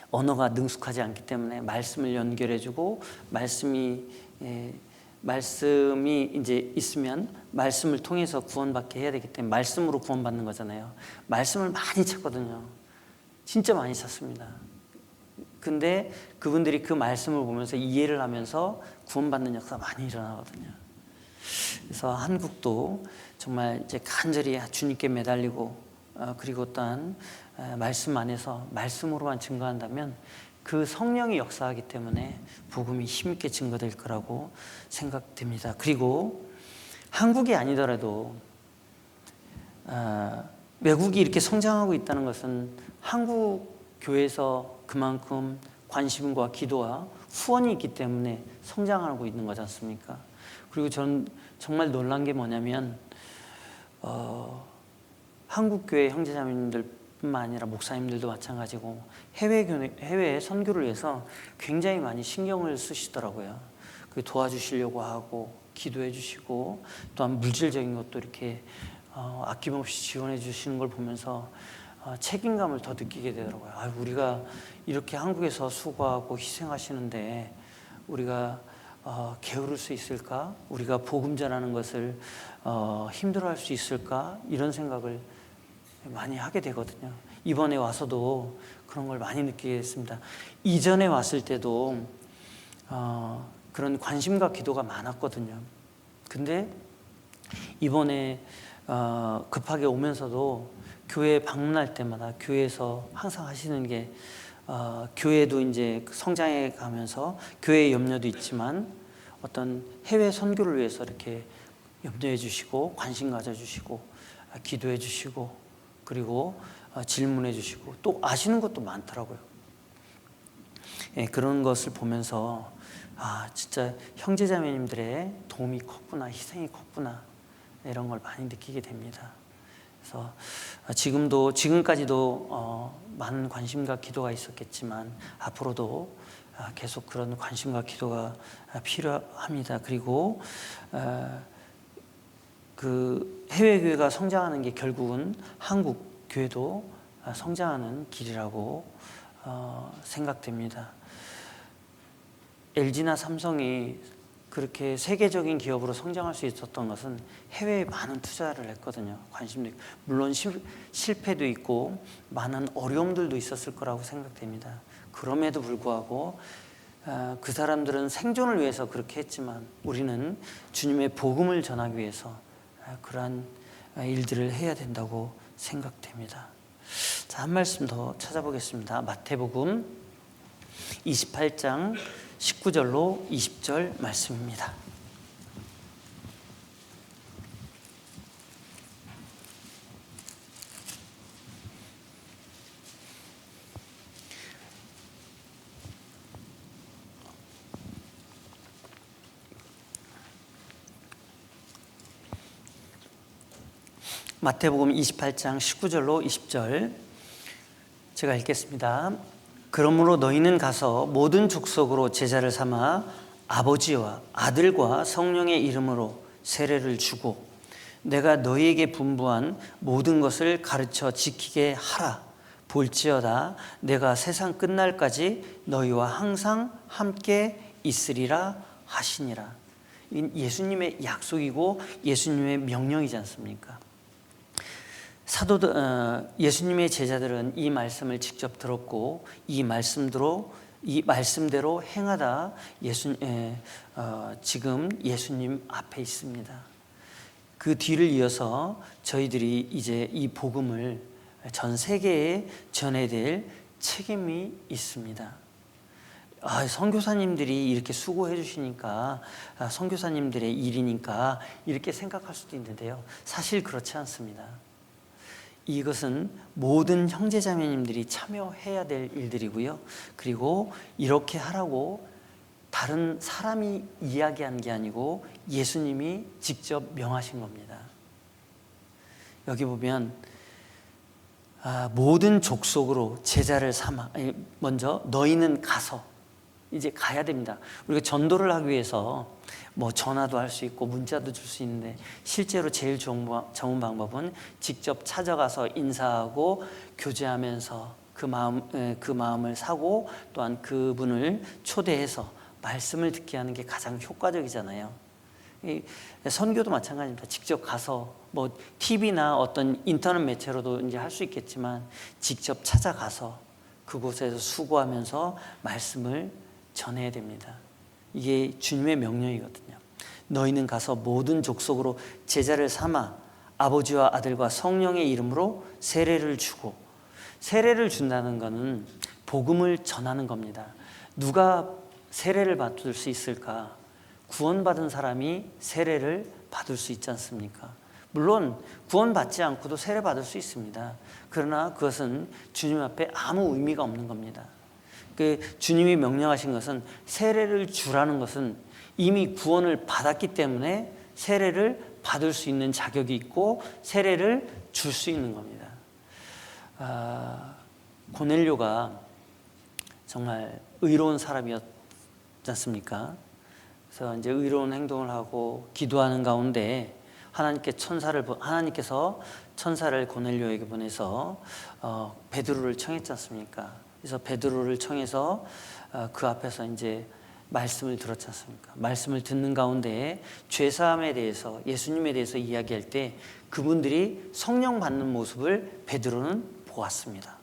언어가 능숙하지 않기 때문에 말씀을 연결해주고, 말씀이 이제 있으면 말씀을 통해서 구원받게 해야 되기 때문에 말씀으로 구원받는 거잖아요. 말씀을 많이 찾거든요. 진짜 많이 찾습니다. 근데 그분들이 그 말씀을 보면서 이해를 하면서 구원받는 역사가 많이 일어나거든요. 그래서 한국도 정말 이제 간절히 주님께 매달리고, 그리고 또한 말씀 안에서 말씀으로만 증거한다면 그 성령이 역사하기 때문에 복음이 힘있게 증거될 거라고 생각됩니다. 그리고 한국이 아니더라도 외국이 이렇게 성장하고 있다는 것은 한국 교회에서 그만큼 관심과 기도와 후원이 있기 때문에 성장하고 있는 거지 않습니까? 그리고 저는 정말 놀란 게 뭐냐면 한국 교회 형제자매님들뿐만 아니라 목사님들도 마찬가지고 해외 선교를 위해서 굉장히 많이 신경을 쓰시더라고요. 그 도와주시려고 하고 기도해 주시고, 또한 물질적인 것도 이렇게 아낌없이 지원해 주시는 걸 보면서 책임감을 더 느끼게 되더라고요. 우리가 이렇게 한국에서 수고하고 희생하시는데 우리가 게으를 수 있을까? 우리가 복음 전하는 것을 힘들어할 수 있을까? 이런 생각을 많이 하게 되거든요. 이번에 와서도 그런 걸 많이 느끼게 됐습니다. 이전에 왔을 때도 그런 관심과 기도가 많았거든요. 근데 이번에 급하게 오면서도 교회 방문할 때마다 교회에서 항상 하시는 게, 교회도 이제 성장해 가면서 교회의 염려도 있지만 어떤 해외 선교를 위해서 이렇게 염려해 주시고, 관심 가져 주시고, 기도해 주시고, 그리고 질문해 주시고, 또 아시는 것도 많더라고요. 그런 것을 보면서 진짜 형제자매님들의 도움이 컸구나, 희생이 컸구나, 이런 걸 많이 느끼게 됩니다. 그래서 지금까지도 많은 관심과 기도가 있었겠지만 앞으로도 계속 그런 관심과 기도가 필요합니다. 그리고 그 해외 교회가 성장하는 게 결국은 한국 교회도 성장하는 길이라고 생각됩니다. LG나 삼성이 그렇게 세계적인 기업으로 성장할 수 있었던 것은 해외에 많은 투자를 했거든요. 관심도 있고, 물론 실패도 있고 많은 어려움들도 있었을 거라고 생각됩니다. 그럼에도 불구하고 그 사람들은 생존을 위해서 그렇게 했지만 우리는 주님의 복음을 전하기 위해서 그러한 일들을 해야 된다고 생각됩니다. 자, 한 말씀 더 찾아보겠습니다. 마태복음 28장 19절로 20절 말씀입니다. 마태복음 28장 19절로 20절 제가 읽겠습니다. 그러므로 너희는 가서 모든 족속으로 제자를 삼아 아버지와 아들과 성령의 이름으로 세례를 주고 내가 너희에게 분부한 모든 것을 가르쳐 지키게 하라. 볼지어다 내가 세상 끝날까지 너희와 항상 함께 있으리라 하시니라. 예수님의 약속이고 예수님의 명령이지 않습니까? 예수님의 제자들은 이 말씀을 직접 들었고 이 말씀대로 행하다 지금 예수님 앞에 있습니다. 그 뒤를 이어서 저희들이 이제 이 복음을 전 세계에 전해야 될 책임이 있습니다. 선교사님들이 이렇게 수고해 주시니까 선교사님들의 일이니까 이렇게 생각할 수도 있는데요, 사실 그렇지 않습니다. 이것은 모든 형제자매님들이 참여해야 될 일들이고요, 그리고 이렇게 하라고 다른 사람이 이야기한 게 아니고 예수님이 직접 명하신 겁니다. 여기 보면 모든 족속으로 제자를 삼아, 먼저 너희는 가서, 이제 가야 됩니다. 우리가 전도를 하기 위해서 뭐 전화도 할 수 있고 문자도 줄 수 있는데 실제로 제일 좋은 방법은 직접 찾아가서 인사하고 교제하면서 그 마음을 사고 또한 그분을 초대해서 말씀을 듣게 하는 게 가장 효과적이잖아요. 선교도 마찬가지입니다. 직접 가서 뭐 TV나 어떤 인터넷 매체로도 이제 할 수 있겠지만 직접 찾아가서 그곳에서 수고하면서 말씀을 전해야 됩니다. 이게 주님의 명령이거든요. 너희는 가서 모든 족속으로 제자를 삼아 아버지와 아들과 성령의 이름으로 세례를 주고, 세례를 준다는 것은 복음을 전하는 겁니다. 누가 세례를 받을 수 있을까? 구원받은 사람이 세례를 받을 수 있지 않습니까? 물론 구원받지 않고도 세례 받을 수 있습니다. 그러나 그것은 주님 앞에 아무 의미가 없는 겁니다. 주님이 명령하신 것은 세례를 주라는 것은 이미 구원을 받았기 때문에 세례를 받을 수 있는 자격이 있고 세례를 줄 수 있는 겁니다. 고넬료가 정말 의로운 사람이었지 않습니까? 그래서 이제 의로운 행동을 하고 기도하는 가운데 하나님께서 천사를 고넬료에게 보내서 베드로를 청했지 않습니까? 그래서 베드로를 청해서 그 앞에서 이제 말씀을 들었지 않습니까? 말씀을 듣는 가운데 죄사함에 대해서, 예수님에 대해서 이야기할 때 그분들이 성령 받는 모습을 베드로는 보았습니다.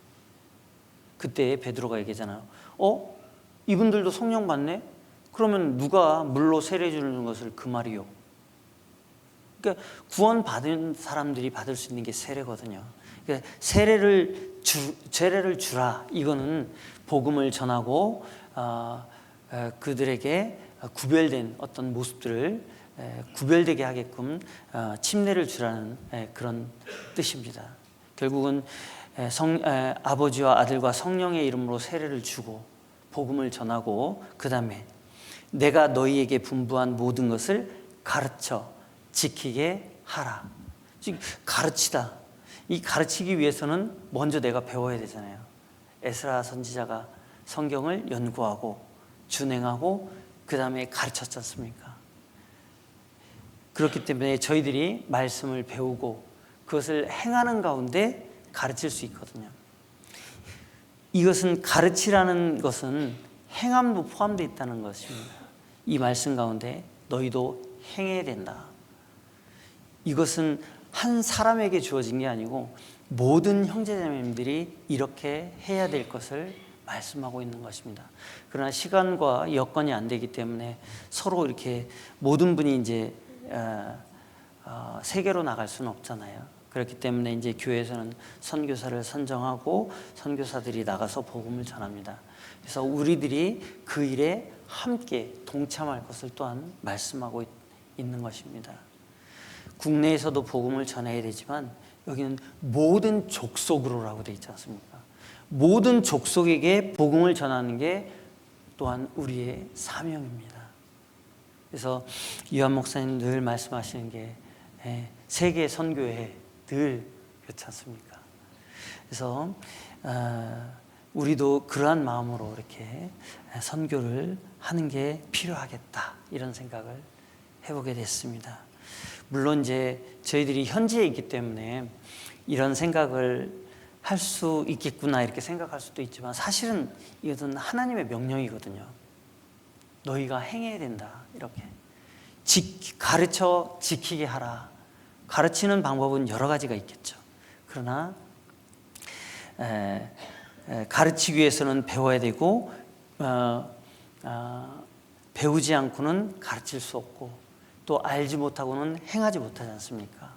그때 베드로가 얘기하잖아요. 이분들도 성령 받네? 그러면 누가 물로 세례 주는 것을 그 말이요? 그러니까 구원받은 사람들이 받을 수 있는 게 세례거든요. 그러니까 세례를 주라. 이거는 복음을 전하고 그들에게 구별된 어떤 모습들을 구별되게 하게끔 침례를 주라는 그런 뜻입니다. 결국은 아버지와 아들과 성령의 이름으로 세례를 주고 복음을 전하고 그 다음에 내가 너희에게 분부한 모든 것을 가르쳐 지키게 하라. 즉 가르치다. 이 가르치기 위해서는 먼저 내가 배워야 되잖아요. 에스라 선지자가 성경을 연구하고 준행하고 그 다음에 가르쳤지 않습니까? 그렇기 때문에 저희들이 말씀을 배우고 그것을 행하는 가운데 가르칠 수 있거든요. 이것은 가르치라는 것은 행함도 포함되어 있다는 것입니다. 이 말씀 가운데 너희도 행해야 된다. 이것은 한 사람에게 주어진 게 아니고 모든 형제자매님들이 이렇게 해야 될 것을 말씀하고 있는 것입니다. 그러나 시간과 여건이 안 되기 때문에 서로 이렇게 모든 분이 이제 세계로 나갈 수는 없잖아요. 그렇기 때문에 이제 교회에서는 선교사를 선정하고 선교사들이 나가서 복음을 전합니다. 그래서 우리들이 그 일에 함께 동참할 것을 또한 말씀하고 있는 것입니다. 국내에서도 복음을 전해야 되지만 여기는 모든 족속으로라고 되어 있지 않습니까? 모든 족속에게 복음을 전하는 게 또한 우리의 사명입니다. 그래서 유한 목사님 늘 말씀하시는 게 세계 선교회, 늘 그렇지 않습니까? 그래서 우리도 그러한 마음으로 이렇게 선교를 하는 게 필요하겠다 이런 생각을 해보게 됐습니다. 물론 이제 저희들이 현지에 있기 때문에 이런 생각을 할 수 있겠구나 이렇게 생각할 수도 있지만 사실은 이것은 하나님의 명령이거든요. 너희가 행해야 된다 이렇게 가르쳐 지키게 하라. 가르치는 방법은 여러 가지가 있겠죠. 그러나 가르치기 위해서는 배워야 되고 배우지 않고는 가르칠 수 없고 또 알지 못하고는 행하지 못하지 않습니까?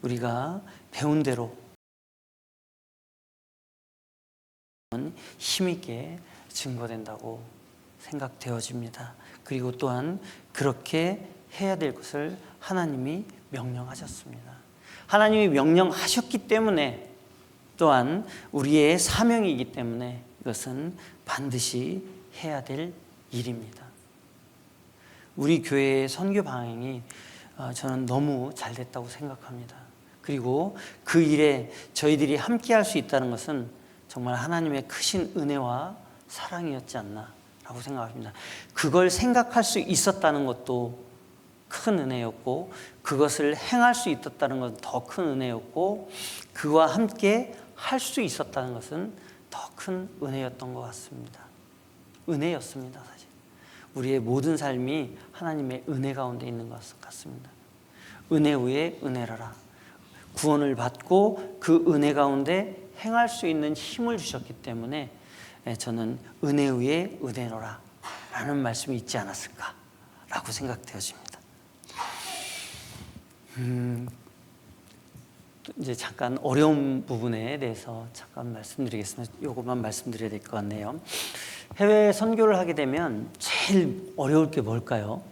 우리가 배운 대로 힘있게 증거된다고 생각되어집니다. 그리고 또한 그렇게 해야 될 것을 하나님이 명령하셨습니다. 하나님이 명령하셨기 때문에 또한 우리의 사명이기 때문에 이것은 반드시 해야 될 일입니다. 우리 교회의 선교 방향이 저는 너무 잘 됐다고 생각합니다. 그리고 그 일에 저희들이 함께 할 수 있다는 것은 정말 하나님의 크신 은혜와 사랑이었지 않나라고 생각합니다. 그걸 생각할 수 있었다는 것도 큰 은혜였고 그것을 행할 수 있었다는 것은 더 큰 은혜였고 그와 함께 할 수 있었다는 것은 더 큰 은혜였던 것 같습니다. 은혜였습니다. 사실 우리의 모든 삶이 하나님의 은혜 가운데 있는 것 같습니다. 은혜 위에 은혜라라. 구원을 받고 그 은혜 가운데 행할 수 있는 힘을 주셨기 때문에 저는 은혜 위에 은혜로라 라는 말씀이 있지 않았을까라고 생각되어집니다. 이제 잠깐 어려운 부분에 대해서 잠깐 말씀드리겠습니다. 이것만 말씀드려야 될 것 같네요. 해외 선교를 하게 되면 제일 어려울 게 뭘까요?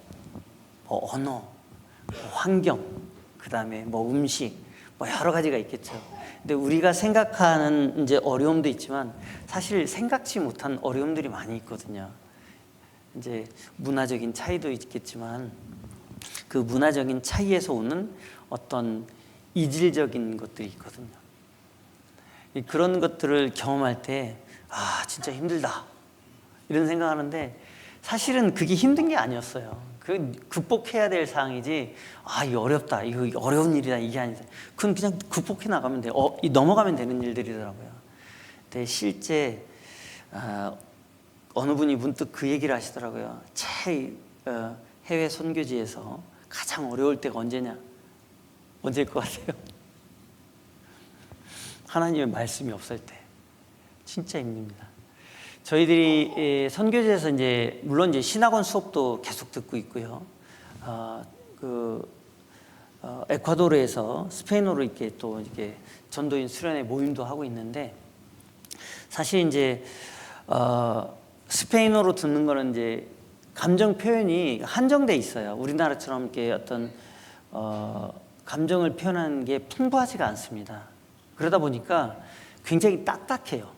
언어, 환경, 그 다음에 음식, 여러 가지가 있겠죠. 근데 우리가 생각하는 이제 어려움도 있지만 사실 생각지 못한 어려움들이 많이 있거든요. 이제 문화적인 차이도 있겠지만 그 문화적인 차이에서 오는 어떤 이질적인 것들이 있거든요. 그런 것들을 경험할 때 진짜 힘들다 이런 생각하는데 사실은 그게 힘든 게 아니었어요. 그 극복해야 될 사항이지 이거 어렵다 이거 어려운 일이다 이게 아니다. 그건 그냥 극복해 나가면 돼. 넘어가면 되는 일들이더라고요. 근데 실제 어느 분이 문득 그 얘기를 하시더라고요. 해외 선교지에서 가장 어려울 때가 언제일 것 같아요? 하나님의 말씀이 없을 때 진짜 힘듭니다. 저희들이 선교지에서 물론 신학원 수업도 계속 듣고 있고요. 에콰도르에서 스페인어로 이렇게 전도인 수련회 모임도 하고 있는데 사실 스페인어로 듣는 거는 감정 표현이 한정돼 있어요. 우리나라처럼 이렇게 어떤 감정을 표현하는 게 풍부하지가 않습니다. 그러다 보니까 굉장히 딱딱해요.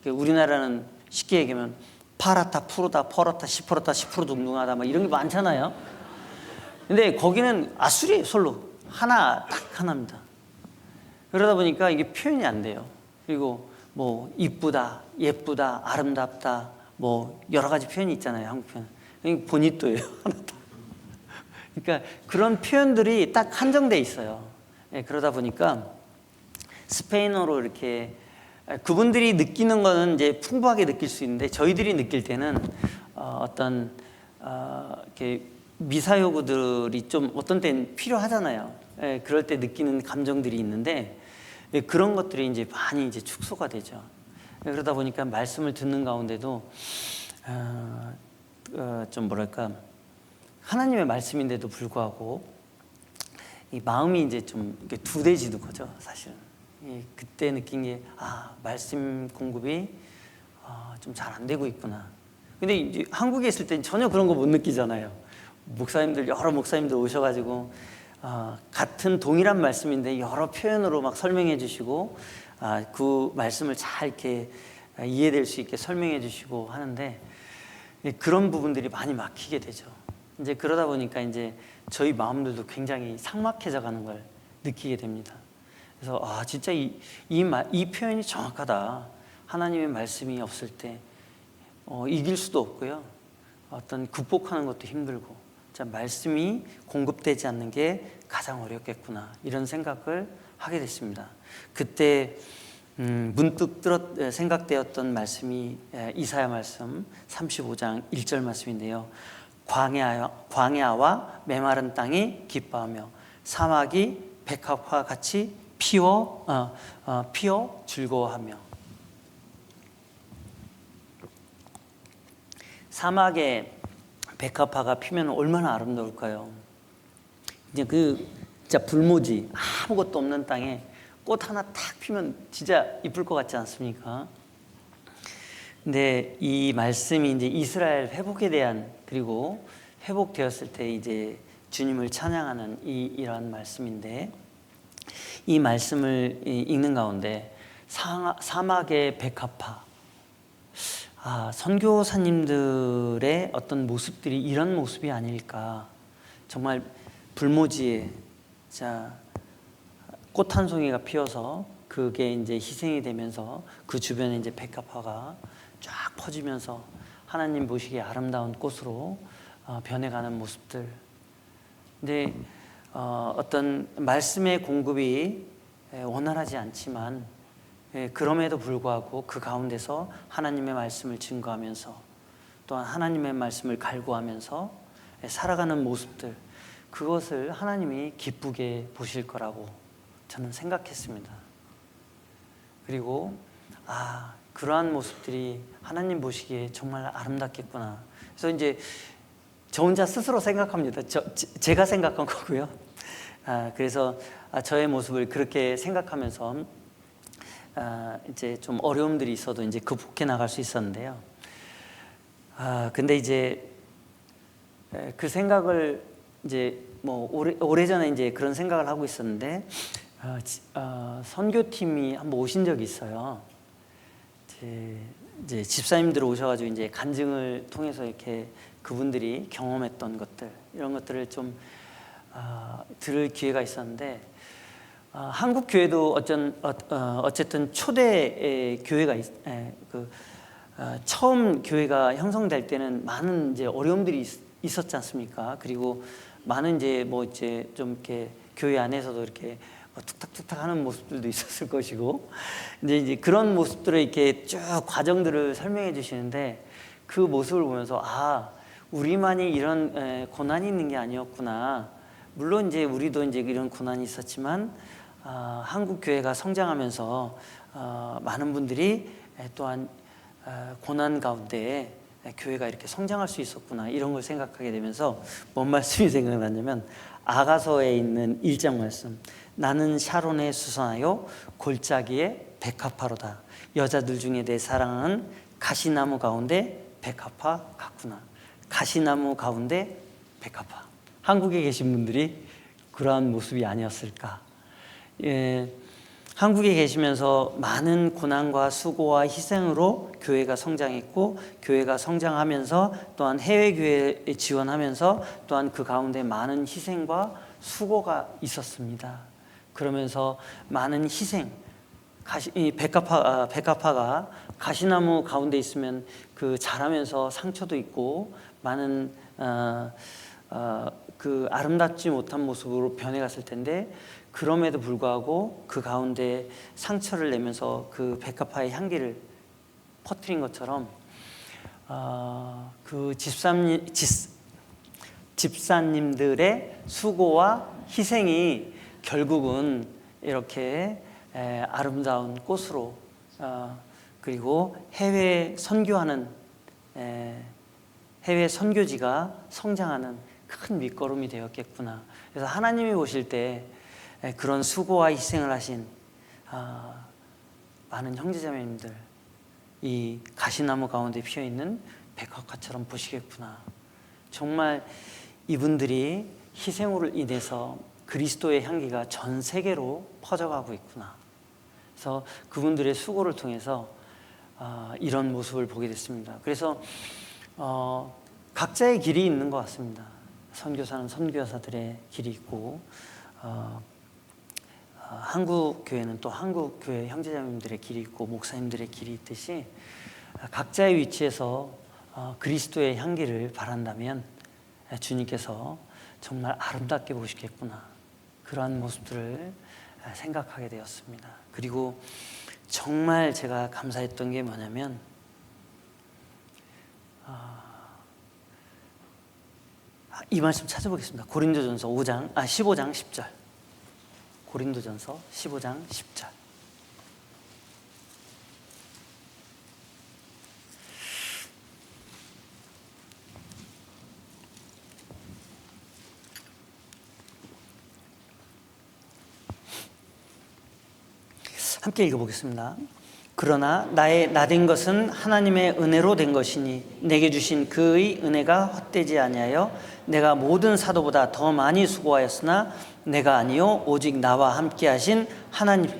우리나라는 쉽게 얘기하면 파랗다, 푸르다, 퍼렇다, 시퍼렇다, 시푸르둥둥하다 이런 게 많잖아요. 근데 거기는 아수리예요. 솔로 딱 하나입니다. 그러다 보니까 이게 표현이 안 돼요. 그리고 이쁘다, 예쁘다, 아름답다 여러 가지 표현이 있잖아요. 한국 표현. 보니또예요. 그러니까 그런 표현들이 딱 한정돼 있어요. 그러다 보니까 스페인어로 이렇게 그분들이 느끼는 거는 풍부하게 느낄 수 있는데 저희들이 느낄 때는 이렇게 미사여구들이 좀 어떤 때는 필요하잖아요. 그럴 때 느끼는 감정들이 있는데 그런 것들이 많이 축소가 되죠. 그러다 보니까 말씀을 듣는 가운데도 좀 하나님의 말씀인데도 불구하고 이 마음이 좀 두대지는 거죠, 사실은. 그때 느낀 게 말씀 공급이 좀 잘 안 되고 있구나. 근데 한국에 있을 땐 전혀 그런 거 못 느끼잖아요. 여러 목사님들 오셔가지고 같은 동일한 말씀인데 여러 표현으로 설명해 주시고 그 말씀을 잘 이렇게 이해될 수 있게 설명해 주시고 하는데 그런 부분들이 많이 막히게 되죠. 그러다 보니까 저희 마음들도 굉장히 삭막해져 가는 걸 느끼게 됩니다. 그래서 진짜 이 표현이 정확하다. 하나님의 말씀이 없을 때 이길 수도 없고요. 어떤 극복하는 것도 힘들고, 자, 말씀이 공급되지 않는 게 가장 어렵겠구나, 이런 생각을 하게 됐습니다. 그때 문득 생각되었던 말씀이 이사야 말씀 35장 1절 말씀인데요. 광야와 메마른 땅이 기뻐하며 사막이 백합화 같이 피어 즐거워하며. 사막에 백합화가 피면 얼마나 아름다울까요? 이제 진짜 불모지, 아무것도 없는 땅에 꽃 하나 탁 피면 진짜 이쁠 것 같지 않습니까? 근데 이 말씀이 이제 이스라엘 회복에 대한, 그리고 회복되었을 때 이제 주님을 찬양하는 이러한 말씀인데, 이 말씀을 읽는 가운데 사막의 백합화, 선교사님들의 어떤 모습들이 이런 모습이 아닐까. 정말 불모지에 꽃 한 송이가 피어서 그게 이제 희생이 되면서 그 주변에 이제 백합화가 쫙 퍼지면서 하나님 보시기에 아름다운 꽃으로 변해가는 모습들. 근데 어떤 말씀의 공급이 원활하지 않지만, 그럼에도 불구하고 그 가운데서 하나님의 말씀을 증거하면서, 또한 하나님의 말씀을 갈구하면서 살아가는 모습들, 그것을 하나님이 기쁘게 보실 거라고 저는 생각했습니다. 그리고 그러한 모습들이 하나님 보시기에 정말 아름답겠구나. 그래서 이제 저 혼자 스스로 생각합니다. 제가 생각한 거고요. 그래서 저의 모습을 그렇게 생각하면서 이제 좀 어려움들이 있어도 이제 극복해 나갈 수 있었는데요. 근데 이제 그 생각을 이제 뭐 오래전에 이제 그런 생각을 하고 있었는데, 선교팀이 한번 오신 적이 있어요. 이제 집사님들 오셔가지고 이제 간증을 통해서 이렇게 그분들이 경험했던 것들, 이런 것들을 좀 들을 기회가 있었는데, 한국 교회도 어쨌든 초대 교회가 처음 교회가 형성될 때는 많은 이제 어려움들이 있었지 않습니까? 그리고 많은 이제 좀 이렇게 교회 안에서도 이렇게 툭탁툭탁 하는 모습들도 있었을 것이고, 이제 그런 모습들을 이렇게 쭉 과정들을 설명해 주시는데, 그 모습을 보면서 우리만이 이런 고난이 있는 게 아니었구나. 물론 이제 우리도 이제 이런 고난이 있었지만, 한국 교회가 성장하면서 많은 분들이 또한 고난 가운데 교회가 이렇게 성장할 수 있었구나, 이런 걸 생각하게 되면서 뭔 말씀이 생각나냐면, 아가서에 있는 1장 말씀, 나는 샤론에 수선하여 골짜기에 백합화로다. 여자들 중에 내 사랑은 가시나무 가운데 백합화 같구나. 가시나무 가운데 백합화. 한국에 계신 분들이 그러한 모습이 아니었을까. 한국에 계시면서 많은 고난과 수고와 희생으로 교회가 성장했고, 교회가 성장하면서 또한 해외교회에 지원하면서 또한 그 가운데 많은 희생과 수고가 있었습니다. 그러면서 많은 희생, 백합화가 가시나무 가운데 있으면 그 자라면서 상처도 있고 많은 그 아름답지 못한 모습으로 변해갔을 텐데, 그럼에도 불구하고 그 가운데 상처를 내면서 그 백합화의 향기를 퍼뜨린 것처럼, 그 집사님들의 수고와 희생이 결국은 이렇게 아름다운 꽃으로, 그리고 해외 선교하는 해외 선교지가 성장하는 큰 밑거름이 되었겠구나. 그래서 하나님이 보실 때 그런 수고와 희생을 하신 많은 형제자매님들, 이 가시나무 가운데 피어있는 백합화처럼 보시겠구나. 정말 이분들이 희생으로 인해서 그리스도의 향기가 전 세계로 퍼져가고 있구나. 그래서 그분들의 수고를 통해서 이런 모습을 보게 됐습니다. 그래서 각자의 길이 있는 것 같습니다. 선교사는 선교사들의 길이 있고, 한국 교회는 또 한국 교회 형제자매님들의 길이 있고 목사님들의 길이 있듯이 각자의 위치에서 그리스도의 향기를 바란다면 주님께서 정말 아름답게 보시겠구나, 그러한 모습들을 생각하게 되었습니다. 그리고 정말 제가 감사했던 게 뭐냐면 이 말씀 찾아보겠습니다. 고린도전서 15장 10절. 고린도전서 15장 10절. 함께 읽어보겠습니다. 그러나 나의 나된 것은 하나님의 은혜로 된 것이니 내게 주신 그의 은혜가 헛되지 아니하여 내가 모든 사도보다 더 많이 수고하였으나 내가 아니요 오직 나와 함께 하신 하나님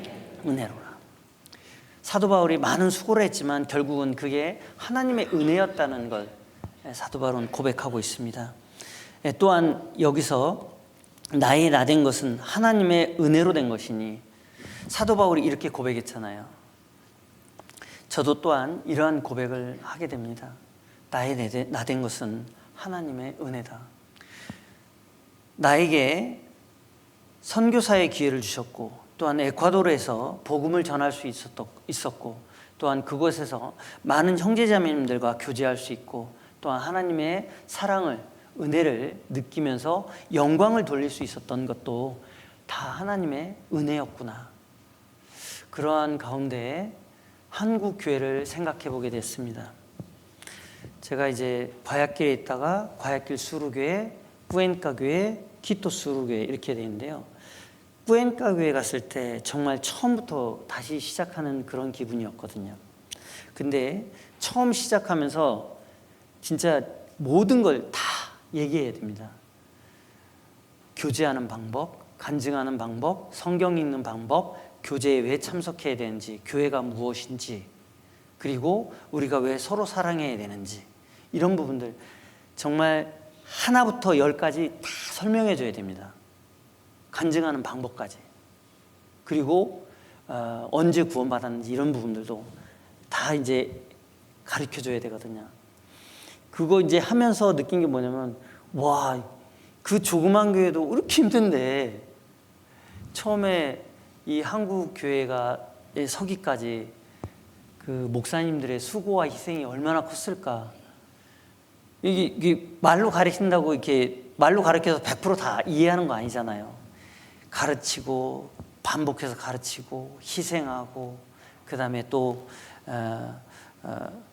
은혜로라. 사도 바울이 많은 수고를 했지만 결국은 그게 하나님의 은혜였다는 걸 사도 바울은 고백하고 있습니다. 또한 여기서 나의 나된 것은 하나님의 은혜로 된 것이니, 사도 바울이 이렇게 고백했잖아요. 저도 또한 이러한 고백을 하게 됩니다. 나의 나된 것은 하나님의 은혜다. 나에게 선교사의 기회를 주셨고, 또한 에콰도르에서 복음을 전할 수 있었고, 또한 그곳에서 많은 형제자매님들과 교제할 수 있고, 또한 하나님의 사랑을, 은혜를 느끼면서 영광을 돌릴 수 있었던 것도 다 하나님의 은혜였구나. 그러한 가운데 한국 교회를 생각해 보게 됐습니다. 제가 이제 과약길에 있다가 과약길 수루교회, 꾸엔카 교회, 키토 수루교회 이렇게 되는데요. 꾸엔카 교회 갔을 때 정말 처음부터 다시 시작하는 그런 기분이었거든요. 근데 처음 시작하면서 진짜 모든 걸 다 얘기해야 됩니다. 교제하는 방법, 간증하는 방법, 성경 읽는 방법, 교제에 왜 참석해야 되는지, 교회가 무엇인지, 그리고 우리가 왜 서로 사랑해야 되는지, 이런 부분들 정말 하나부터 열까지 다 설명해 줘야 됩니다. 간증하는 방법까지. 그리고 언제 구원받았는지 이런 부분들도 다 이제 가르쳐 줘야 되거든요. 그거 이제 하면서 느낀 게 뭐냐면, 와, 그 조그만 교회도 이렇게 힘든데 처음에 이 한국 교회가 서기까지 그 목사님들의 수고와 희생이 얼마나 컸을까. 이게 말로 가르친다고 이렇게 말로 가르쳐서 100% 다 이해하는 거 아니잖아요. 가르치고 반복해서 가르치고 희생하고, 그 다음에 또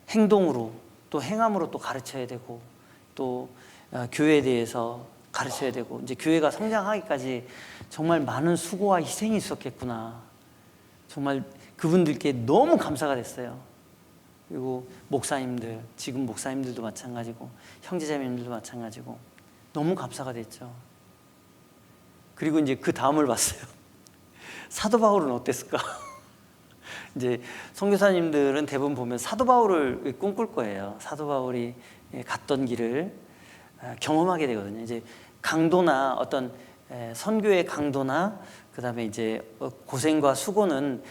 행동으로 또 행함으로 또 가르쳐야 되고, 또 교회에 대해서 가르쳐야 되고, 이제 교회가 성장하기까지 정말 많은 수고와 희생이 있었겠구나. 정말 그분들께 너무 감사가 됐어요. 그리고 목사님들, 지금 목사님들도 마찬가지고 형제자매님들도 마찬가지고 너무 감사가 됐죠. 그리고 이제 그 다음을 봤어요. 사도 바울은 어땠을까? 이제 선교사님들은 대부분 보면 사도 바울을 꿈꿀 거예요. 사도 바울이 갔던 길을 경험하게 되거든요. 이제 강도나 어떤 선교의 강도나 그다음에 이제 고생과 수고는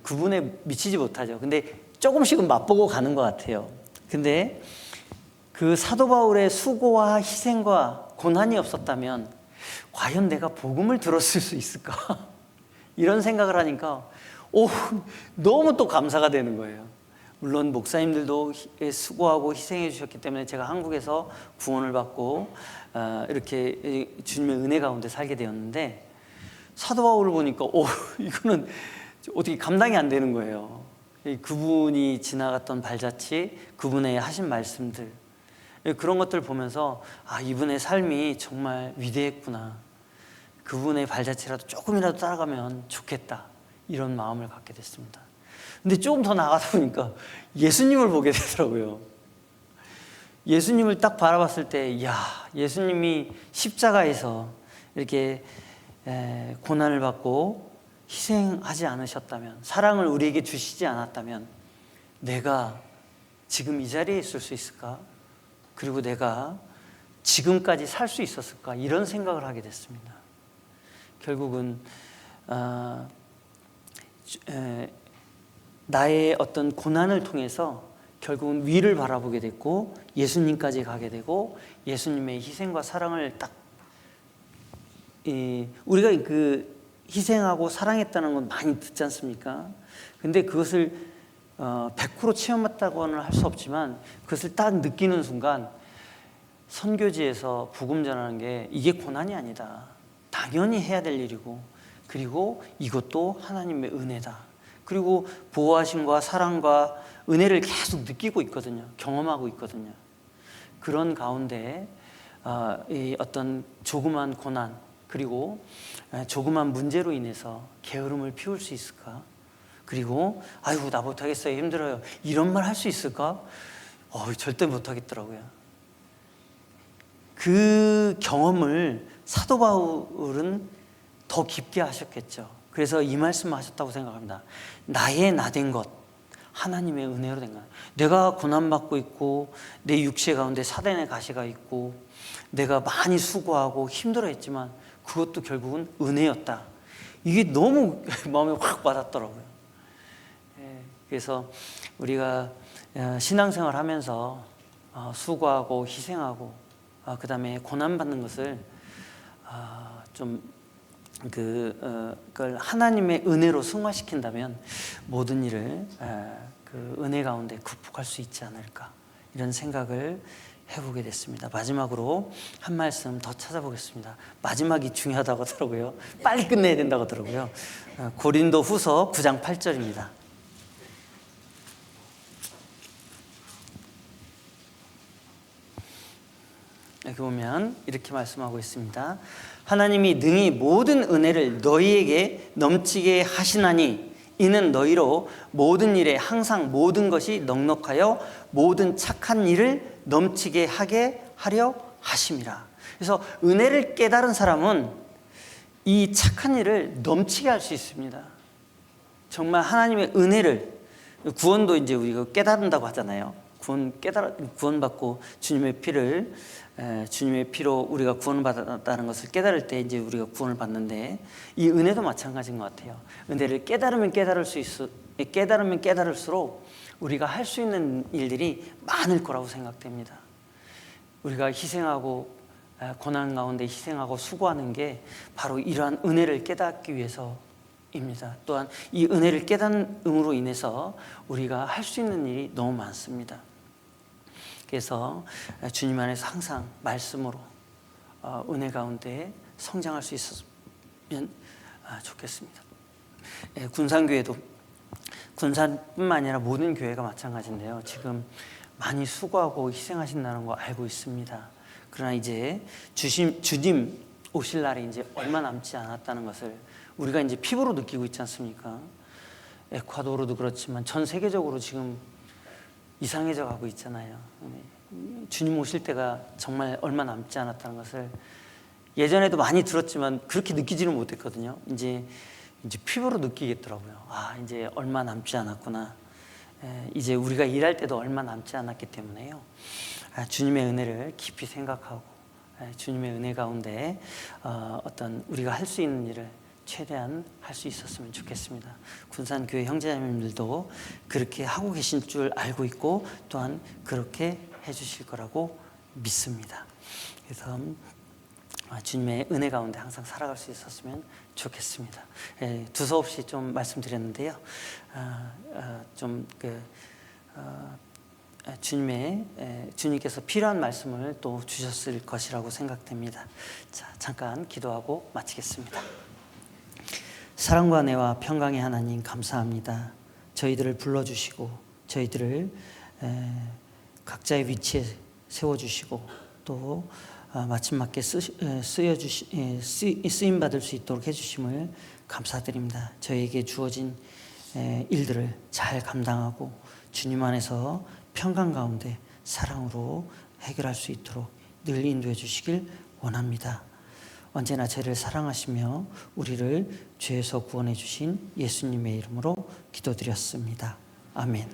그분에 미치지 못하죠. 근데 조금씩은 맛보고 가는 것 같아요. 근데 그 사도 바울의 수고와 희생과 고난이 없었다면 과연 내가 복음을 들었을 수 있을까? 이런 생각을 하니까 너무 또 감사가 되는 거예요. 물론 목사님들도 수고하고 희생해 주셨기 때문에 제가 한국에서 구원을 받고 이렇게 주님의 은혜 가운데 살게 되었는데, 사도 바울을 보니까 이거는 어떻게 감당이 안 되는 거예요. 그분이 지나갔던 발자취, 그분의 하신 말씀들, 그런 것들 보면서 이분의 삶이 정말 위대했구나. 그분의 발자취라도 조금이라도 따라가면 좋겠다, 이런 마음을 갖게 됐습니다. 근데 조금 더 나가다 보니까 예수님을 보게 되더라고요. 예수님을 딱 바라봤을 때, 예수님이 십자가에서 이렇게 고난을 받고 희생하지 않으셨다면, 사랑을 우리에게 주시지 않았다면 내가 지금 이 자리에 있을 수 있을까? 그리고 내가 지금까지 살 수 있었을까? 이런 생각을 하게 됐습니다. 결국은 나의 어떤 고난을 통해서 결국은 위를 바라보게 됐고 예수님까지 가게 되고 예수님의 희생과 사랑을 딱 우리가 그 희생하고 사랑했다는 건 많이 듣지 않습니까? 근데 그것을 100% 체험했다고는 할 수 없지만 그것을 딱 느끼는 순간 선교지에서 복음 전하는 게 이게 고난이 아니다. 당연히 해야 될 일이고 그리고 이것도 하나님의 은혜다. 그리고 보호하심과 사랑과 은혜를 계속 느끼고 있거든요. 경험하고 있거든요. 그런 가운데 이 어떤 조그만 고난 그리고 조그만 문제로 인해서 게으름을 피울 수 있을까? 그리고 아이고 나 못하겠어요. 힘들어요. 이런 말 할 수 있을까? 절대 못하겠더라고요. 그 경험을 사도 바울은 더 깊게 하셨겠죠. 그래서 이 말씀을 하셨다고 생각합니다. 나의 나된 것 하나님의 은혜로 된 것. 내가 고난받고 있고 내 육체 가운데 사단의 가시가 있고 내가 많이 수고하고 힘들어했지만 그것도 결국은 은혜였다. 이게 너무 마음에 확 와닿더라고요. 그래서 우리가 신앙생활 하면서 수고하고 희생하고 그 다음에 고난받는 것을 그걸 하나님의 은혜로 승화시킨다면 모든 일을 그 은혜 가운데 극복할 수 있지 않을까 이런 생각을 해보게 됐습니다. 마지막으로 한 말씀 더 찾아보겠습니다. 마지막이 중요하다고 하더라고요. 빨리 끝내야 된다고 하더라고요. 고린도 후서 9장 8절입니다. 여기 보면 이렇게 말씀하고 있습니다. 하나님이 능히 모든 은혜를 너희에게 넘치게 하시나니 이는 너희로 모든 일에 항상 모든 것이 넉넉하여 모든 착한 일을 넘치게 하게 하려 하심이라. 그래서 은혜를 깨달은 사람은 이 착한 일을 넘치게 할 수 있습니다. 정말 하나님의 은혜를 구원도 이제 우리가 깨달은다고 하잖아요. 구원받고 주님의 피로 우리가 구원받았다는 것을 깨달을 때 이제 우리가 구원을 받는데 이 은혜도 마찬가지인 것 같아요. 은혜를 깨달으면 깨달을수록 우리가 할 수 있는 일들이 많을 거라고 생각됩니다. 우리가 희생하고 고난 가운데 희생하고 수고하는 게 바로 이러한 은혜를 깨닫기 위해서입니다. 또한 이 은혜를 깨닫음으로 인해서 우리가 할 수 있는 일이 너무 많습니다. 그래서 주님 안에서 항상 말씀으로 은혜 가운데 성장할 수 있었으면 좋겠습니다. 군산교회도 군산뿐만 아니라 모든 교회가 마찬가지인데요. 지금 많이 수고하고 희생하신다는 거 알고 있습니다. 그러나 이제 주님 오실 날이 이제 얼마 남지 않았다는 것을 우리가 이제 피부로 느끼고 있지 않습니까? 에콰도르도 그렇지만 전 세계적으로 지금 이상해져 가고 있잖아요. 주님 오실 때가 정말 얼마 남지 않았다는 것을 예전에도 많이 들었지만 그렇게 느끼지는 못했거든요. 이제 피부로 느끼겠더라고요. 이제 얼마 남지 않았구나. 이제 우리가 일할 때도 얼마 남지 않았기 때문에요. 주님의 은혜를 깊이 생각하고 주님의 은혜 가운데 어떤 우리가 할 수 있는 일을 최대한 할 수 있었으면 좋겠습니다. 군산교회 형제자매님들도 그렇게 하고 계신 줄 알고 있고 또한 그렇게 해주실 거라고 믿습니다. 그래서 주님의 은혜 가운데 항상 살아갈 수 있었으면 좋겠습니다. 두서없이 좀 말씀드렸는데요. 주님께서 필요한 말씀을 또 주셨을 것이라고 생각됩니다. 자, 잠깐 기도하고 마치겠습니다. 사랑과 은혜와 평강의 하나님 감사합니다. 저희들을 불러주시고 저희들을 각자의 위치에 세워주시고 또 마침맞게 쓰임받을 수 있도록 해주심을 감사드립니다. 저희에게 주어진 일들을 잘 감당하고 주님 안에서 평강 가운데 사랑으로 해결할 수 있도록 늘 인도해 주시길 원합니다. 언제나 저를 사랑하시며 우리를 죄에서 구원해 주신 예수님의 이름으로 기도드렸습니다. 아멘.